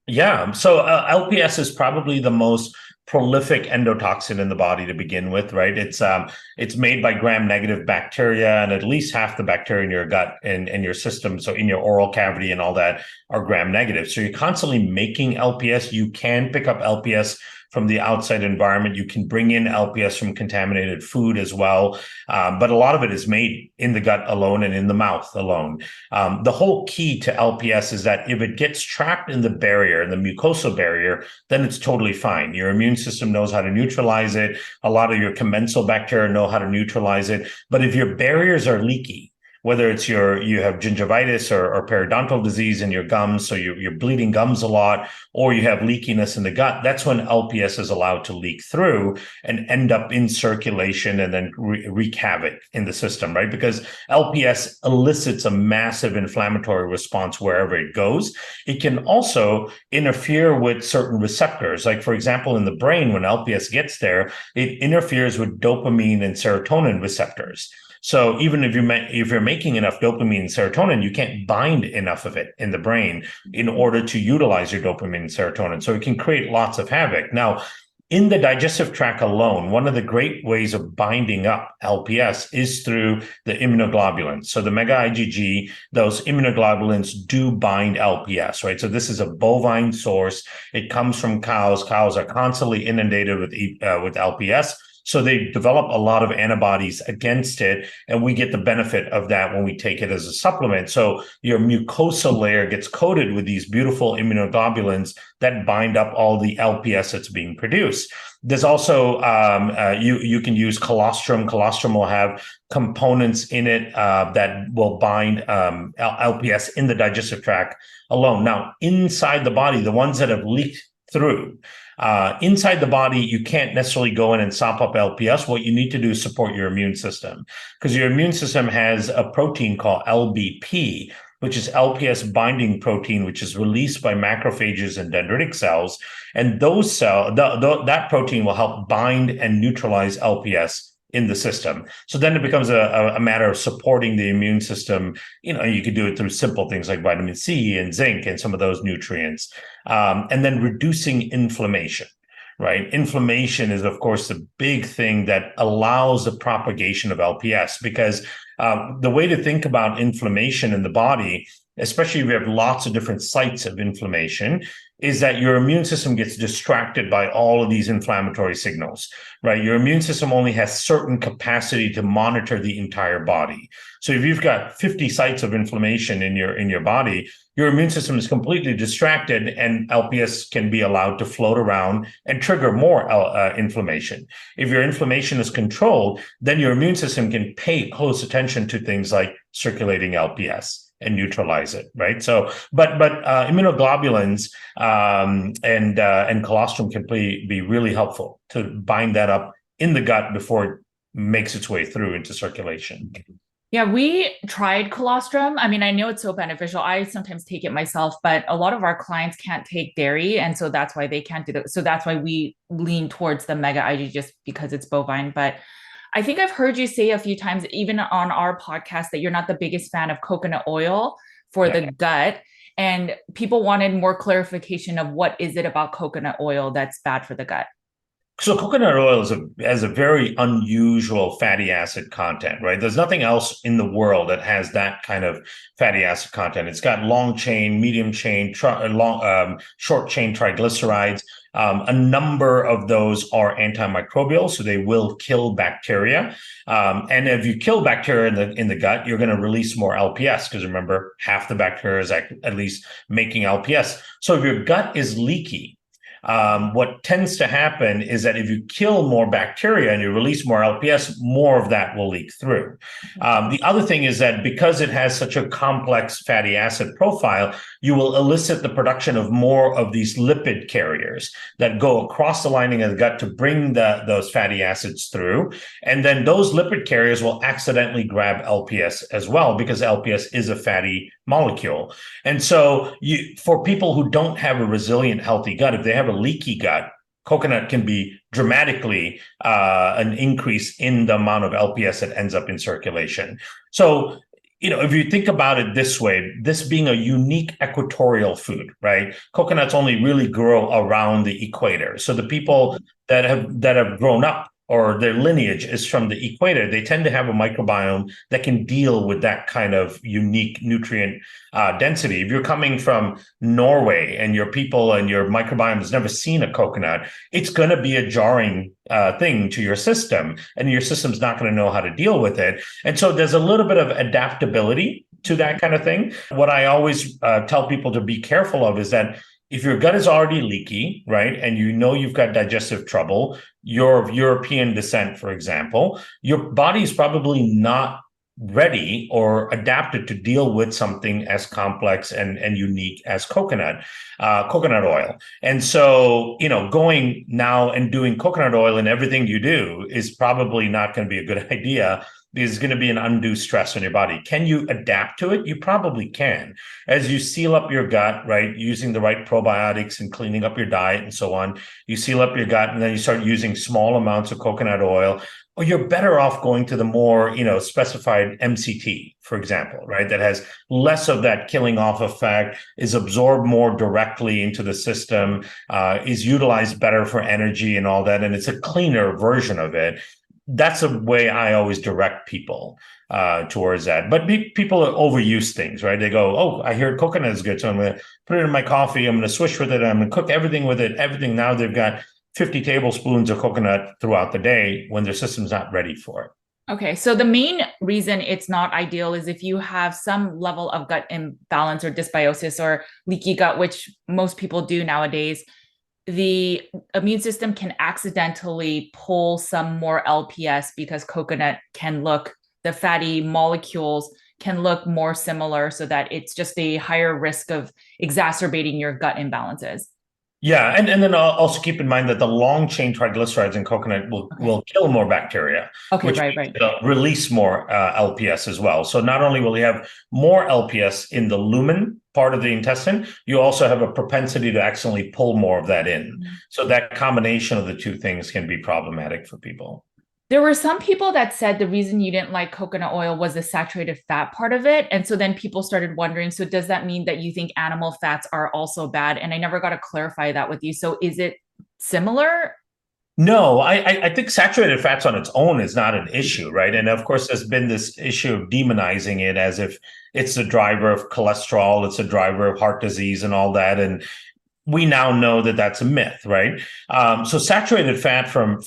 Yeah. So LPS is probably the most prolific endotoxin in the body to begin with, right? It's made by gram-negative bacteria, and at least half the bacteria in your gut and your system, so in your oral cavity and all that, are gram-negative. So you're constantly making LPS. You can pick up LPS from the outside environment. You can bring in LPS from contaminated food as well. But a lot of it is made in the gut alone and in the mouth alone. The whole key to LPS is that if it gets trapped in the barrier, in the mucosal barrier, then it's totally fine. Your immune system knows how to neutralize it. A lot of your commensal bacteria know how to neutralize it. But if your barriers are leaky, whether it's you have gingivitis or periodontal disease in your gums, so you're bleeding gums a lot, or you have leakiness in the gut, that's when LPS is allowed to leak through and end up in circulation and then wreak havoc in the system, right? Because LPS elicits a massive inflammatory response wherever it goes. It can also interfere with certain receptors. Like, for example, in the brain, when LPS gets there, it interferes with dopamine and serotonin receptors. So even if you're making enough dopamine and serotonin, you can't bind enough of it in the brain in order to utilize your dopamine and serotonin. So it can create lots of havoc. Now, in the digestive tract alone, one of the great ways of binding up LPS is through the immunoglobulins. So the mega IgG, those immunoglobulins do bind LPS, right? So this is a bovine source. It comes from cows. Cows are constantly inundated with LPS. So they develop a lot of antibodies against it, and we get the benefit of that when we take it as a supplement. So your mucosal layer gets coated with these beautiful immunoglobulins that bind up all the LPS that's being produced. There's also, you can use colostrum. Colostrum will have components in it that will bind LPS in the digestive tract alone. Now, inside the body, the ones that have leaked through. Inside the body, you can't necessarily go in and sop up LPS. What you need to do is support your immune system, because your immune system has a protein called LBP, which is LPS binding protein, which is released by macrophages and dendritic cells. And those that protein will help bind and neutralize LPS in the system. So then it becomes a matter of supporting the immune system. You could do it through simple things like vitamin C and zinc and some of those nutrients. And then reducing inflammation, right? Inflammation is, of course, the big thing that allows the propagation of LPS, because the way to think about inflammation in the body, especially if you have lots of different sites of inflammation, is that your immune system gets distracted by all of these inflammatory signals, right? Your immune system only has certain capacity to monitor the entire body. So if you've got 50 sites of inflammation in your body, your immune system is completely distracted, and LPS can be allowed to float around and trigger more inflammation. If your inflammation is controlled, then your immune system can pay close attention to things like circulating LPS and neutralize it, right? So, but immunoglobulins and colostrum can be really helpful to bind that up in the gut before it makes its way through into circulation. Yeah, we tried colostrum. I mean, I know it's so beneficial. I sometimes take it myself, but a lot of our clients can't take dairy, and so that's why they can't do that. So that's why we lean towards the mega IG, just because it's bovine. But I think I've heard you say a few times, even on our podcast, that you're not the biggest fan of coconut oil for the gut. And people wanted more clarification of what is it about coconut oil that's bad for the gut. So coconut oil has a very unusual fatty acid content, right? There's nothing else in the world that has that kind of fatty acid content. It's got long chain, medium chain, short chain triglycerides. A number of those are antimicrobial, so they will kill bacteria. And if you kill bacteria in the gut, you're going to release more LPS, because remember, half the bacteria is at least making LPS. So if your gut is leaky, what tends to happen is that if you kill more bacteria and you release more LPS, more of that will leak through. The other thing is that because it has such a complex fatty acid profile, you will elicit the production of more of these lipid carriers that go across the lining of the gut to bring those fatty acids through. And then those lipid carriers will accidentally grab LPS as well, because LPS is a fatty molecule. And so for people who don't have a resilient, healthy gut, if they have a leaky gut, coconut can be dramatically an increase in the amount of LPS that ends up in circulation. So, if you think about it this way, this being a unique equatorial food, right? Coconuts only really grow around the equator. So the people that have grown up, or their lineage is from the equator, they tend to have a microbiome that can deal with that kind of unique nutrient density. If you're coming from Norway and your people and your microbiome has never seen a coconut, it's going to be a jarring thing to your system, and your system's not going to know how to deal with it. And so there's a little bit of adaptability to that kind of thing. What I always tell people to be careful of is that if your gut is already leaky, right, and you've got digestive trouble, you're of European descent, for example, your body is probably not ready or adapted to deal with something as complex and unique as coconut oil. And so, going now and doing coconut oil in everything you do is probably not going to be a good idea, because it's going to be an undue stress on your body. Can you adapt to it? You probably can. As you seal up your gut, right, using the right probiotics and cleaning up your diet and so on, you seal up your gut, and then you start using small amounts of coconut oil. Or you're better off going to the more, specified MCT, for example, right, that has less of that killing off effect, is absorbed more directly into the system, is utilized better for energy and all that, and it's a cleaner version of it. That's a way I always direct people towards that. But people overuse things, right? They go, oh, I hear coconut is good, so I'm going to put it in my coffee. I'm going to swish with it. I'm going to cook everything with it. Everything. Now they've got 50 tablespoons of coconut throughout the day when their system's not ready for it. Okay, so the main reason it's not ideal is if you have some level of gut imbalance or dysbiosis or leaky gut, which most people do nowadays. The immune system can accidentally pull some more LPS, because the fatty molecules can look more similar, so that it's just a higher risk of exacerbating your gut imbalances. Yeah, and then also keep in mind that the long chain triglycerides in coconut Okay. will kill more bacteria, Okay, which right, means right. it'll release more LPS as well. So not only will you have more LPS in the lumen part of the intestine, you also have a propensity to accidentally pull more of that in. So that combination of the two things can be problematic for people. There were some people that said the reason you didn't like coconut oil was the saturated fat part of it. And so then people started wondering, so does that mean that you think animal fats are also bad? And I never got to clarify that with you. So is it similar? No, I think saturated fats on its own is not an issue, right? And of course, there's been this issue of demonizing it as if it's the driver of cholesterol, it's a driver of heart disease and all that. And we now know that that's a myth, right? So saturated fat from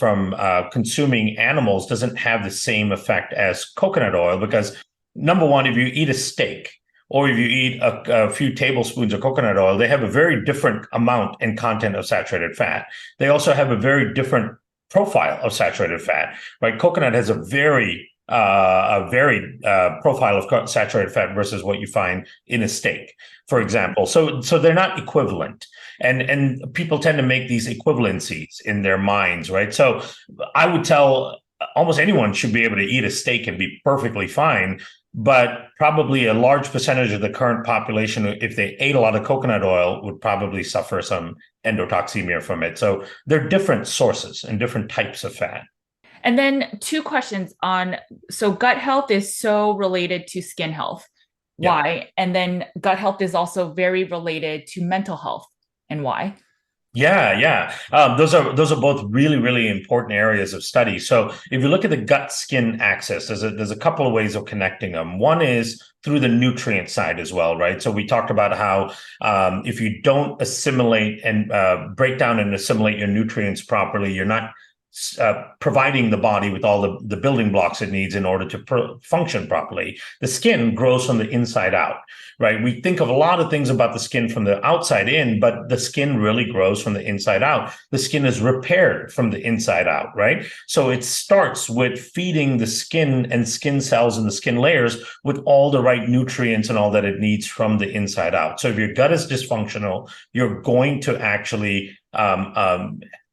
consuming animals doesn't have the same effect as coconut oil because number one, if you eat a steak or if you eat a few tablespoons of coconut oil, they have a very different amount and content of saturated fat. They also have a very different profile of saturated fat, right? Coconut has a very profile of saturated fat versus what you find in a steak, for example. So they're not equivalent, and people tend to make these equivalencies in their minds, right? So I would tell almost anyone should be able to eat a steak and be perfectly fine. But probably a large percentage of the current population, if they ate a lot of coconut oil, would probably suffer some endotoxemia from it. So they're different sources and different types of fat. And then two questions on, so gut health is so related to skin health. Yeah. Why? And then gut health is also very related to mental health, and why? Yeah. Those are both really, really important areas of study. So if you look at the gut-skin axis, there's a couple of ways of connecting them. One is through the nutrient side as well, right? So we talked about how if you don't assimilate and break down and assimilate your nutrients properly, you're not providing the body with all the building blocks it needs in order to function properly. The skin grows from the inside out, right? We think of a lot of things about the skin from the outside in, but the skin really grows from the inside out. The skin is repaired from the inside out, right? So it starts with feeding the skin and skin cells and the skin layers with all the right nutrients and all that it needs from the inside out. So if your gut is dysfunctional, you're going to actually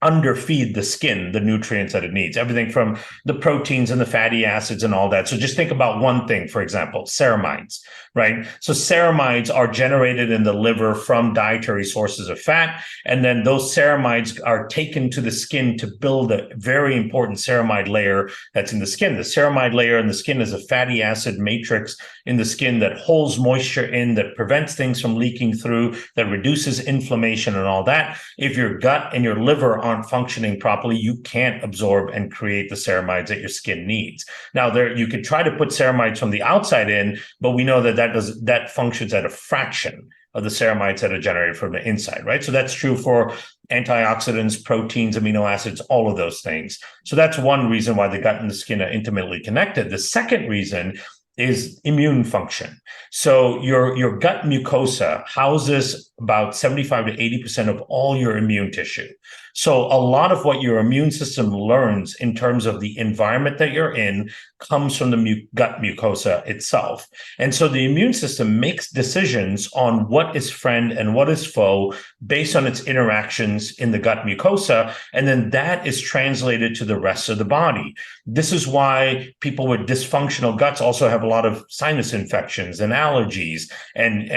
underfeed the skin the nutrients that it needs, everything from the proteins and the fatty acids and all that. So just think about one thing, for example, ceramides, right? So ceramides are generated in the liver from dietary sources of fat, and then those ceramides are taken to the skin to build a very important ceramide layer that's in the skin. The ceramide layer in the skin is a fatty acid matrix in the skin that holds moisture in, that prevents things from leaking through, that reduces inflammation and all that. If your gut and your liver aren't functioning properly, you can't absorb and create the ceramides that your skin needs. Now, you could try to put ceramides from the outside in, but we know that functions at a fraction of the ceramides that are generated from the inside, right? So that's true for antioxidants, proteins, amino acids, all of those things. So that's one reason why the gut and the skin are intimately connected. The second reason is immune function. So your gut mucosa houses about 75 to 80% of all your immune tissue. So a lot of what your immune system learns in terms of the environment that you're in comes from the gut mucosa itself. And so the immune system makes decisions on what is friend and what is foe based on its interactions in the gut mucosa. And then that is translated to the rest of the body. This is why people with dysfunctional guts also have a lot of sinus infections and allergies and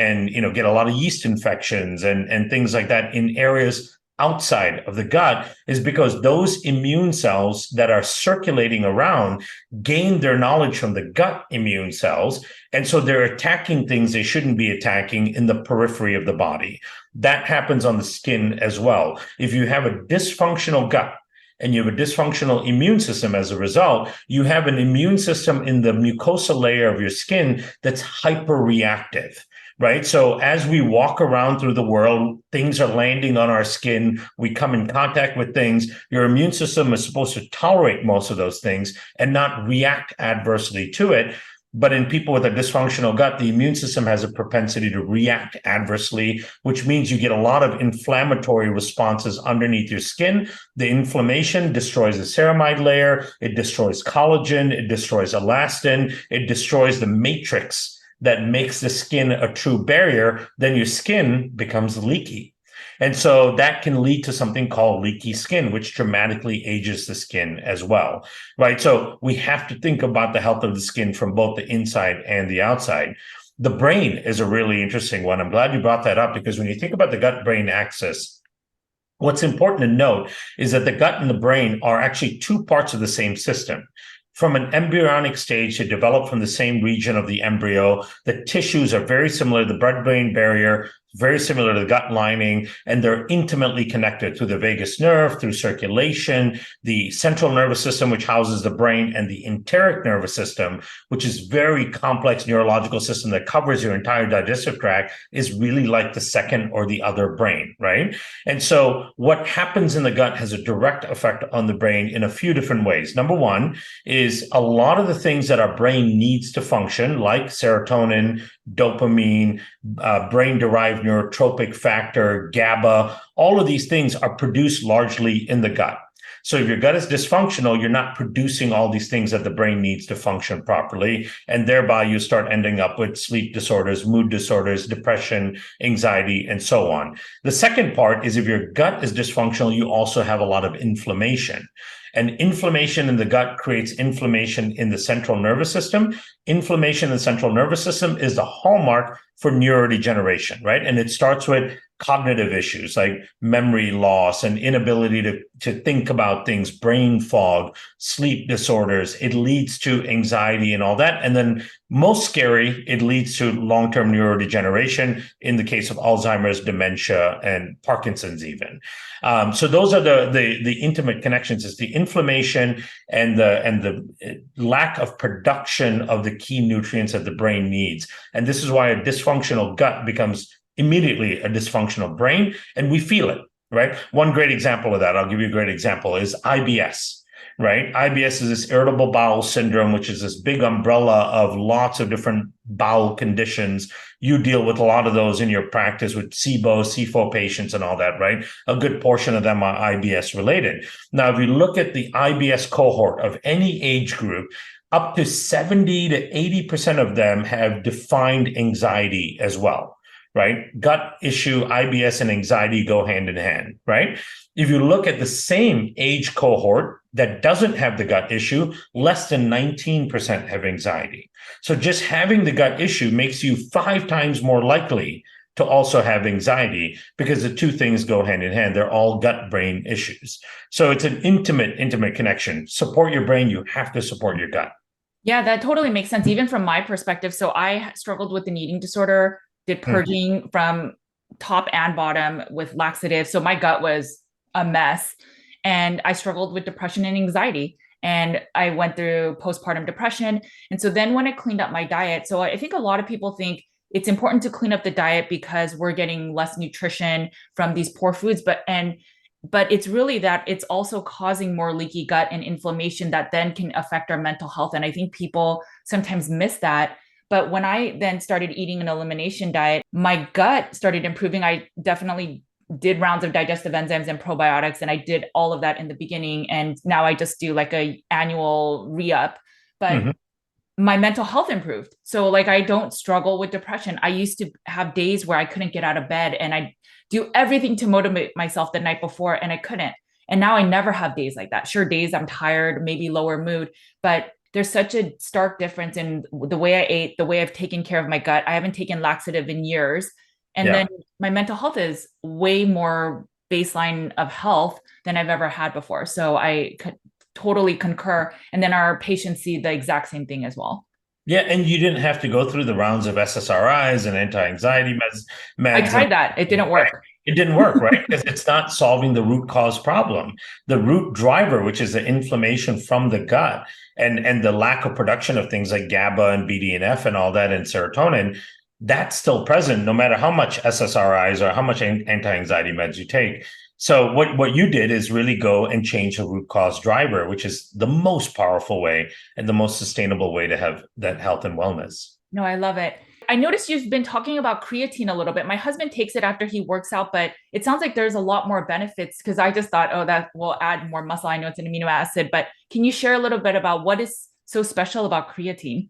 get a lot of yeast infections and things like that in areas outside of the gut, is because those immune cells that are circulating around gain their knowledge from the gut immune cells. And so they're attacking things they shouldn't be attacking in the periphery of the body. That happens on the skin as well. If you have a dysfunctional gut, and you have a dysfunctional immune system as a result, you have an immune system in the mucosal layer of your skin that's hyperreactive, right? So as we walk around through the world, things are landing on our skin. We come in contact with things. Your immune system is supposed to tolerate most of those things and not react adversely to it. But in people with a dysfunctional gut, the immune system has a propensity to react adversely, which means you get a lot of inflammatory responses underneath your skin. The inflammation destroys the ceramide layer. It destroys collagen. It destroys elastin. It destroys the matrix that makes the skin a true barrier. Then your skin becomes leaky. And so that can lead to something called leaky skin, which dramatically ages the skin as well, right? So we have to think about the health of the skin from both the inside and the outside. The brain is a really interesting one. I'm glad you brought that up, because when you think about the gut-brain axis, what's important to note is that the gut and the brain are actually two parts of the same system. From an embryonic stage, they develop from the same region of the embryo. The tissues are very similar. The blood-brain barrier, very similar to the gut lining, and they're intimately connected through the vagus nerve, through circulation, the central nervous system, which houses the brain, and the enteric nervous system, which is very complex neurological system that covers your entire digestive tract, is really like the second or the other brain, right? And so what happens in the gut has a direct effect on the brain in a few different ways. Number one is a lot of the things that our brain needs to function, like serotonin, dopamine, brain-derived neurotropic factor, GABA, all of these things are produced largely in the gut. So if your gut is dysfunctional, you're not producing all these things that the brain needs to function properly. And thereby you start ending up with sleep disorders, mood disorders, depression, anxiety, and so on. The second part is if your gut is dysfunctional, you also have a lot of inflammation. And inflammation in the gut creates inflammation in the central nervous system. Inflammation in the central nervous system is the hallmark for neurodegeneration, right? And it starts with cognitive issues like memory loss and inability to think about things, brain fog, sleep disorders. It leads to anxiety and all that. And then most scary, it leads to long-term neurodegeneration in the case of Alzheimer's, dementia, and Parkinson's even. So those are the intimate connections, is the inflammation and the lack of production of the key nutrients that the brain needs. And this is why a dysfunctional gut becomes immediately a dysfunctional brain, and we feel it, right? One great example of that, I'll give you a great example, is IBS. Right? IBS is this irritable bowel syndrome, which is this big umbrella of lots of different bowel conditions. You deal with a lot of those in your practice with SIBO, CFO patients and all that, right? A good portion of them are IBS related. Now, if you look at the IBS cohort of any age group, up to 70 to 80% of them have defined anxiety as well. Right? Gut issue, IBS, and anxiety go hand in hand, right? If you look at the same age cohort that doesn't have the gut issue, less than 19% have anxiety. So just having the gut issue makes you 5 times more likely to also have anxiety, because the two things go hand in hand. They're all gut-brain issues. So it's an intimate connection. Support your brain, you have to support your gut. Yeah, that totally makes sense, even from my perspective. So I struggled with an eating disorder, did purging from top and bottom with laxatives. So my gut was a mess, and I struggled with depression and anxiety, and I went through postpartum depression. And so then when I cleaned up my diet, so I think a lot of people think it's important to clean up the diet because we're getting less nutrition from these poor foods, but it's really that it's also causing more leaky gut and inflammation that then can affect our mental health. And I think people sometimes miss that. But when I then started eating an elimination diet, my gut started improving. I definitely did rounds of digestive enzymes and probiotics, and I did all of that in the beginning. And now I just do like a annual re-up. But my mental health improved. So like I don't struggle with depression. I used to have days where I couldn't get out of bed, and I do everything to motivate myself the night before, and I couldn't. And now I never have days like that. Sure, days I'm tired, maybe lower mood, but there's such a stark difference in the way I ate, the way I've taken care of my gut. I haven't taken laxative in years. And then my mental health is way more baseline of health than I've ever had before. So I could totally concur. And then our patients see the exact same thing as well. Yeah, and you didn't have to go through the rounds of SSRIs and anti-anxiety meds. I tried that. It didn't work. It didn't work, right? Because it's not solving the root cause problem. The root driver, which is the inflammation from the gut and the lack of production of things like GABA and BDNF and all that, and serotonin, that's still present no matter how much SSRIs or how much anti-anxiety meds you take. So what you did is really go and change the root cause driver, which is the most powerful way and the most sustainable way to have that health and wellness. No, I love it. I noticed you've been talking about creatine a little bit. My husband takes it after he works out, but it sounds like there's a lot more benefits, because I just thought, oh, that will add more muscle. I know it's an amino acid, but can you share a little bit about what is so special about creatine?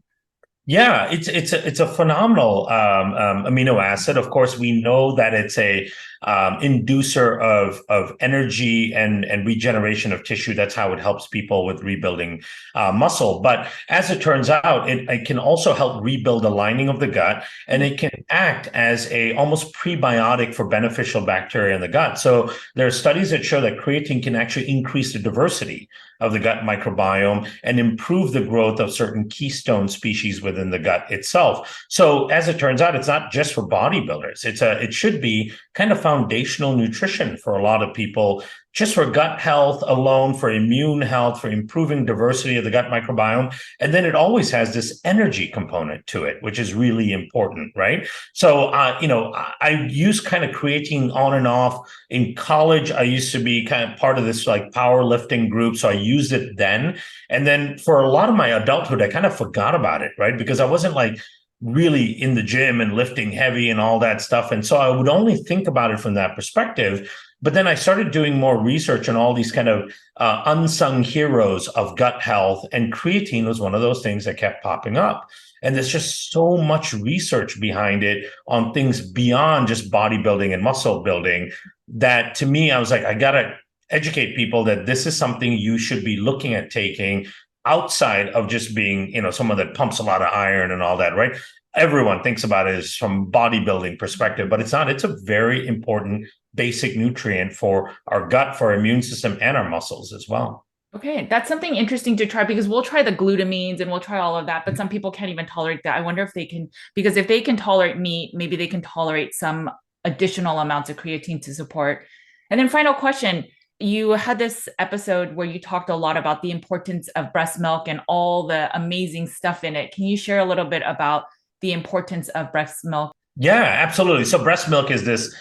Yeah, it's a phenomenal amino acid. Of course, we know that it's a inducer of energy and regeneration of tissue. That's how it helps people with rebuilding muscle. But as it turns out, it can also help rebuild the lining of the gut, and it can act as a almost prebiotic for beneficial bacteria in the gut. So there are studies that show that creatine can actually increase the diversity of the gut microbiome and improve the growth of certain keystone species within the gut itself. So as it turns out, it's not just for bodybuilders. It should be kind of foundational nutrition for a lot of people, just for gut health alone, for immune health, for improving diversity of the gut microbiome. And then it always has this energy component to it, which is really important, right? So, I use kind of creatine on and off. In college, I used to be kind of part of this like powerlifting group. So I used it then. And then for a lot of my adulthood, I kind of forgot about it, right? Because I wasn't like really in the gym and lifting heavy and all that stuff. And so I would only think about it from that perspective. But then I started doing more research on all these kind of unsung heroes of gut health. And creatine was one of those things that kept popping up. And there's just so much research behind it on things beyond just bodybuilding and muscle building that to me, I was like, I got to educate people that this is something you should be looking at taking outside of just being, someone that pumps a lot of iron and all that, right? Everyone thinks about it as from bodybuilding perspective, but it's not. It's a very important basic nutrient for our gut, for our immune system, and our muscles as well. Okay, that's something interesting to try because we'll try the glutamines and we'll try all of that, but some people can't even tolerate that. I wonder if they can, because if they can tolerate meat, maybe they can tolerate some additional amounts of creatine to support. And then, final question. You had this episode where you talked a lot about the importance of breast milk and all the amazing stuff in it. Can you share a little bit about the importance of breast milk? Yeah, absolutely. So breast milk is this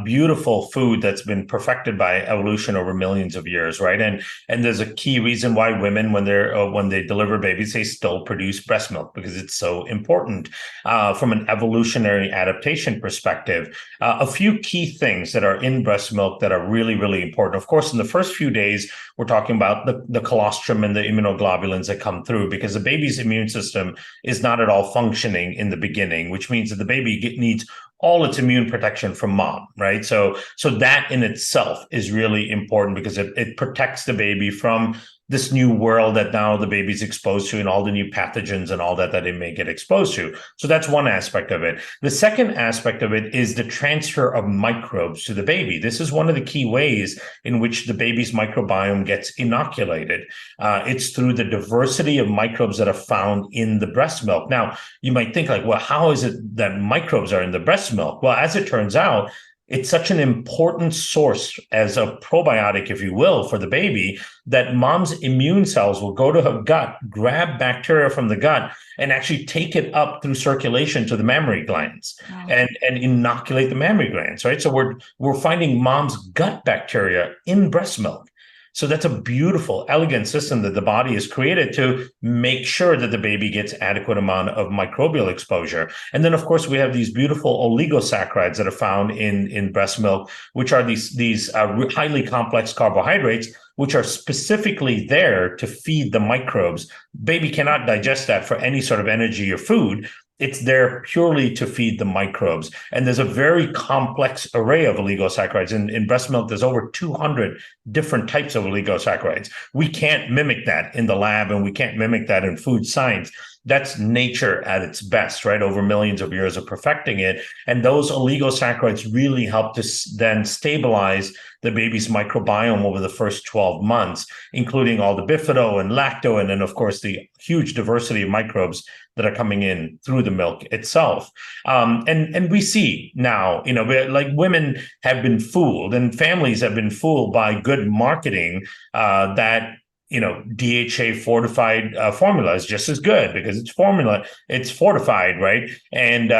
beautiful food that's been perfected by evolution over millions of years, right? And there's a key reason why women, when they deliver babies, they still produce breast milk because it's so important from an evolutionary adaptation perspective. A few key things that are in breast milk that are really, really important. Of course, in the first few days, we're talking about the colostrum and the immunoglobulins that come through because the baby's immune system is not at all functioning in the beginning, which means that the baby needs all its immune protection from mom, right? So that in itself is really important because it protects the baby from this new world that now the baby's exposed to and all the new pathogens and all that it may get exposed to. So that's one aspect of it. The second aspect of it is the transfer of microbes to the baby. This is one of the key ways in which the baby's microbiome gets inoculated. It's through the diversity of microbes that are found in the breast milk. Now, you might think like, well, how is it that microbes are in the breast milk? Well, as it turns out, it's such an important source as a probiotic, if you will, for the baby that mom's immune cells will go to her gut, grab bacteria from the gut, and actually take it up through circulation to the mammary glands. Wow. and inoculate the mammary glands, right? So we're finding mom's gut bacteria in breast milk. So that's a beautiful, elegant system that the body has created to make sure that the baby gets adequate amount of microbial exposure. And then, of course, we have these beautiful oligosaccharides that are found in breast milk, which are these highly complex carbohydrates, which are specifically there to feed the microbes. Baby cannot digest that for any sort of energy or food. It's there purely to feed the microbes. And there's a very complex array of oligosaccharides. In breast milk, there's over 200 different types of oligosaccharides. We can't mimic that in the lab, and we can't mimic that in food science. That's nature at its best, right? Over millions of years of perfecting it. And those oligosaccharides really help to then stabilize the baby's microbiome over the first 12 months, including all the bifido and lacto, and then, of course, the huge diversity of microbes that are coming in through the milk itself. And we see now, like women have been fooled and families have been fooled by good marketing that DHA fortified formula is just as good because it's fortified, right? And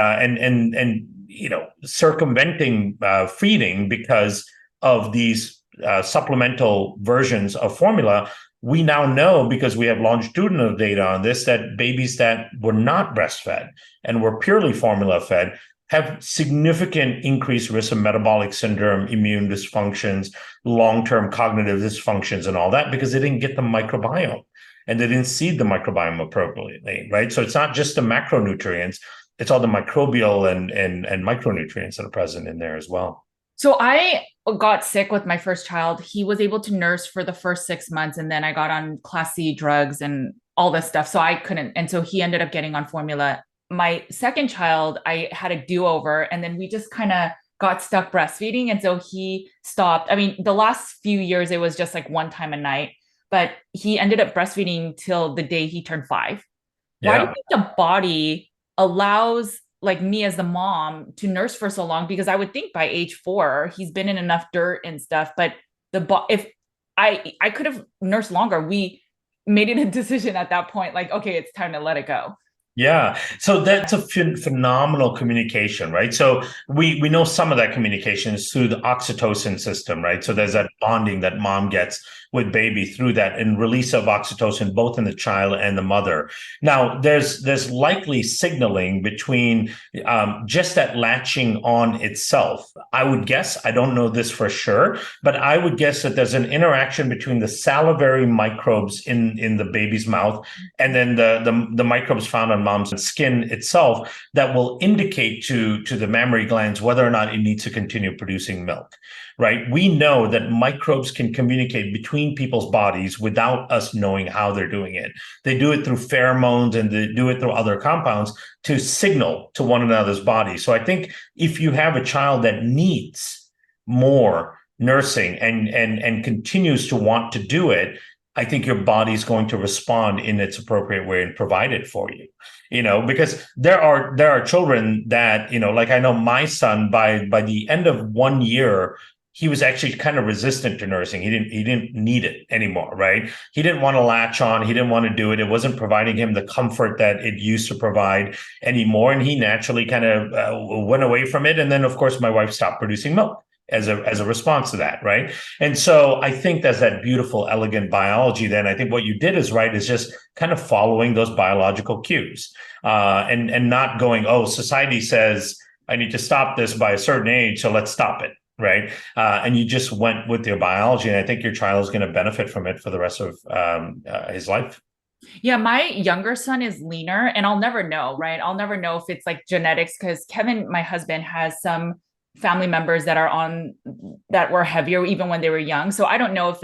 circumventing feeding because of these supplemental versions of formula. We now know, because we have longitudinal data on this, that babies that were not breastfed and were purely formula fed have significant increased risk of metabolic syndrome, immune dysfunctions, long-term cognitive dysfunctions, and all that because they didn't get the microbiome. and they didn't seed the microbiome appropriately, right? So it's not just the macronutrients, it's all the microbial and micronutrients that are present in there as well. So I got sick with my first child. He was able to nurse for the first 6 months, and then I got on Class C drugs and all this stuff. So I couldn't. And so he ended up getting on formula. My second child, I had a do-over, and then we just kind of got stuck breastfeeding. And so he stopped. I mean, the last few years, it was just like one time a night, but he ended up breastfeeding till the day he turned 5. Why do you Yeah. think the body allows like me as the mom to nurse for so long? Because I would think by age 4 he's been in enough dirt and stuff, but if I could have nursed longer. We made it a decision at that point, like, okay, it's time to let it go. Yeah, so that's a phenomenal communication, right? So we know some of that communication is through the oxytocin system, right? So there's that bonding that mom gets with baby through that and release of oxytocin both in the child and the mother. Now there's likely signaling between just that latching on itself. I would guess, I don't know this for sure, but I would guess that there's an interaction between the salivary microbes in the baby's mouth and then the microbes found on mom's skin itself that will indicate to the mammary glands whether or not it needs to continue producing milk, right? We know that microbes can communicate between people's bodies without us knowing how they're doing it. They do it through pheromones and they do it through other compounds to signal to one another's bodies. So I think if you have a child that needs more nursing and continues to want to do it, I think your body's going to respond in its appropriate way and provide it for you. Because there are children that, like I know my son by the end of 1 year, he was actually kind of resistant to nursing. He didn't need it anymore, right? He didn't want to latch on. He didn't want to do it. It wasn't providing him the comfort that it used to provide anymore. And he naturally kind of went away from it. And then, of course, my wife stopped producing milk as a response to that, right? And so I think there's that beautiful, elegant biology. Then I think what you did is right, is just kind of following those biological cues, and not going, oh, society says I need to stop this by a certain age, so let's stop it, right? And you just went with your biology, and I think your child is going to benefit from it for the rest of his life. Yeah, my younger son is leaner, and I'll never know, right? I'll never know if it's like genetics, because Kevin, my husband, has some family members that were heavier even when they were young. So I don't know if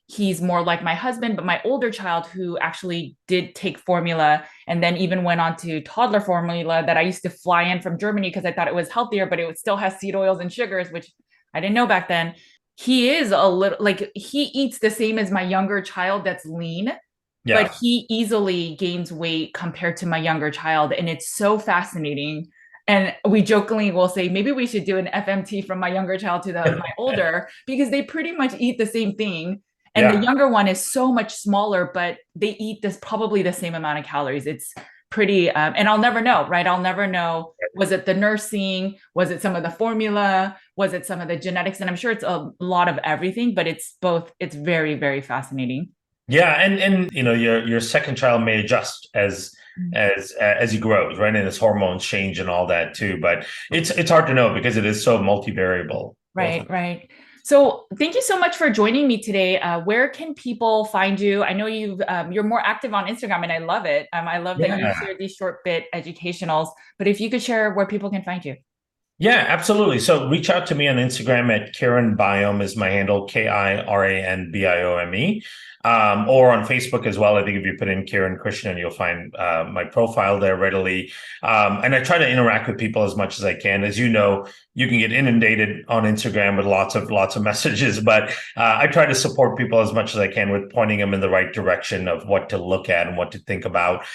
he's more like my husband, but my older child, who actually did take formula and then even went on to toddler formula that I used to fly in from Germany because I thought it was healthier, but it still has seed oils and sugars, which I didn't know back then. He is a little like, he eats the same as my younger child that's lean, Yeah. but he easily gains weight compared to my younger child. And it's so fascinating. And we jokingly will say, maybe we should do an FMT from my younger child to my older, because they pretty much eat the same thing. And the younger one is so much smaller, but they eat probably the same amount of calories. It's pretty, and I'll never know, right? I'll never know. Was it the nursing? Was it some of the formula? Was it some of the genetics? And I'm sure it's a lot of everything, but it's both. It's very, very fascinating. Yeah, and your second child may adjust as he grows, right? And his hormones change and all that too. But it's hard to know because it is so multivariable. Right. So thank you so much for joining me today. Where can people find you? I know you're more active on Instagram, and I love it. I love that you share these short bit educationals. But if you could share where people can find you. Yeah, absolutely. So reach out to me on Instagram at Kiran Biome is my handle, KIRANBIOME, or on Facebook as well. I think if you put in Kiran Krishnan, you'll find my profile there readily. And I try to interact with people as much as I can. As you know, you can get inundated on Instagram with lots of messages, but I try to support people as much as I can with pointing them in the right direction of what to look at and what to think about.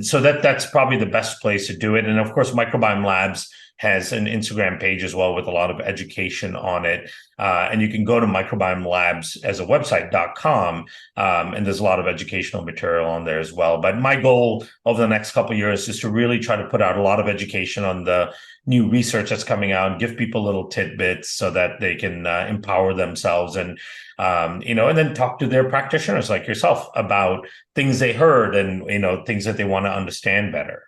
So that's probably the best place to do it. And of course, Microbiome Labs has an Instagram page as well with a lot of education on it. And you can go to Microbiome Labs as a website.com. And there's a lot of educational material on there as well. But my goal over the next couple of years is to really try to put out a lot of education on the new research that's coming out and give people little tidbits so that they can empower themselves and then talk to their practitioners like yourself about things they heard and, things that they want to understand better.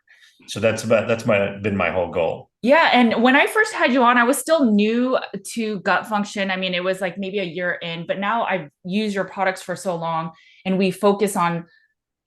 So that's been my whole goal. Yeah. And when I first had you on, I was still new to gut function. I mean, it was like maybe a year in, but now I've used your products for so long. and we focus on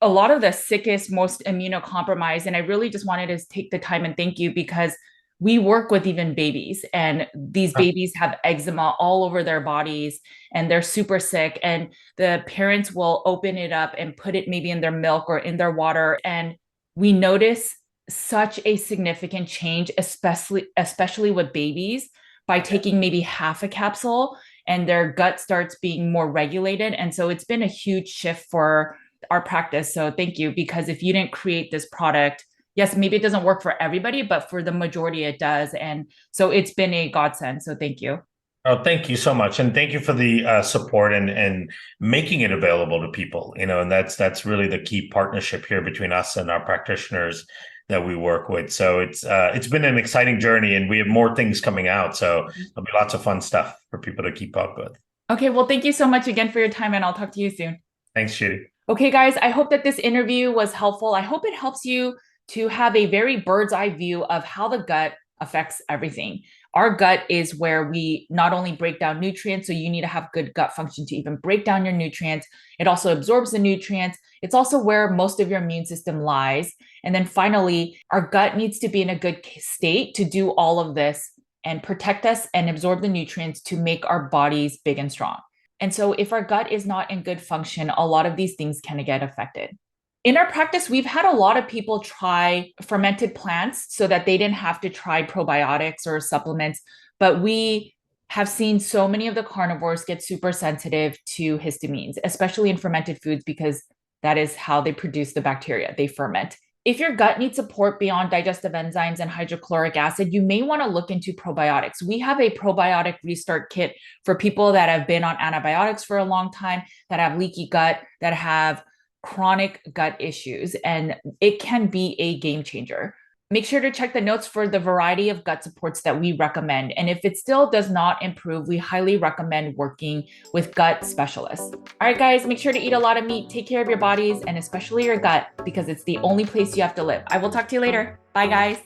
a lot of the sickest, most immunocompromised. And I really just wanted to take the time and thank you because we work with even babies, and these babies have eczema all over their bodies and they're super sick. And the parents will open it up and put it maybe in their milk or in their water. And we notice such a significant change, especially with babies, by taking maybe half a capsule and their gut starts being more regulated. And so it's been a huge shift for our practice. So thank you, because if you didn't create this product, yes, maybe it doesn't work for everybody, but for the majority it does. And so it's been a godsend. So thank you. Oh, thank you so much, and thank you for the support and making it available to people. And that's really the key partnership here between us and our practitioners that we work with. So it's been an exciting journey, and we have more things coming out. So there'll be lots of fun stuff for people to keep up with. Okay, well, thank you so much again for your time, and I'll talk to you soon. Thanks, Judy. Okay, guys, I hope that this interview was helpful. I hope it helps you to have a very bird's eye view of how the gut affects everything. Our gut is where we not only break down nutrients, so you need to have good gut function to even break down your nutrients. It also absorbs the nutrients. It's also where most of your immune system lies. And then finally, our gut needs to be in a good state to do all of this and protect us and absorb the nutrients to make our bodies big and strong. And so if our gut is not in good function, a lot of these things can get affected. In our practice, we've had a lot of people try fermented plants so that they didn't have to try probiotics or supplements, but we have seen so many of the carnivores get super sensitive to histamines, especially in fermented foods, because that is how they produce the bacteria. They ferment. If your gut needs support beyond digestive enzymes and hydrochloric acid, you may want to look into probiotics. We have a probiotic restart kit for people that have been on antibiotics for a long time, that have leaky gut, that have chronic gut issues, and it can be a game changer. Make sure to check the notes for the variety of gut supports that we recommend. And if it still does not improve, we highly recommend working with gut specialists. All right, guys, make sure to eat a lot of meat, take care of your bodies, and especially your gut, because it's the only place you have to live. I will talk to you later. Bye, guys.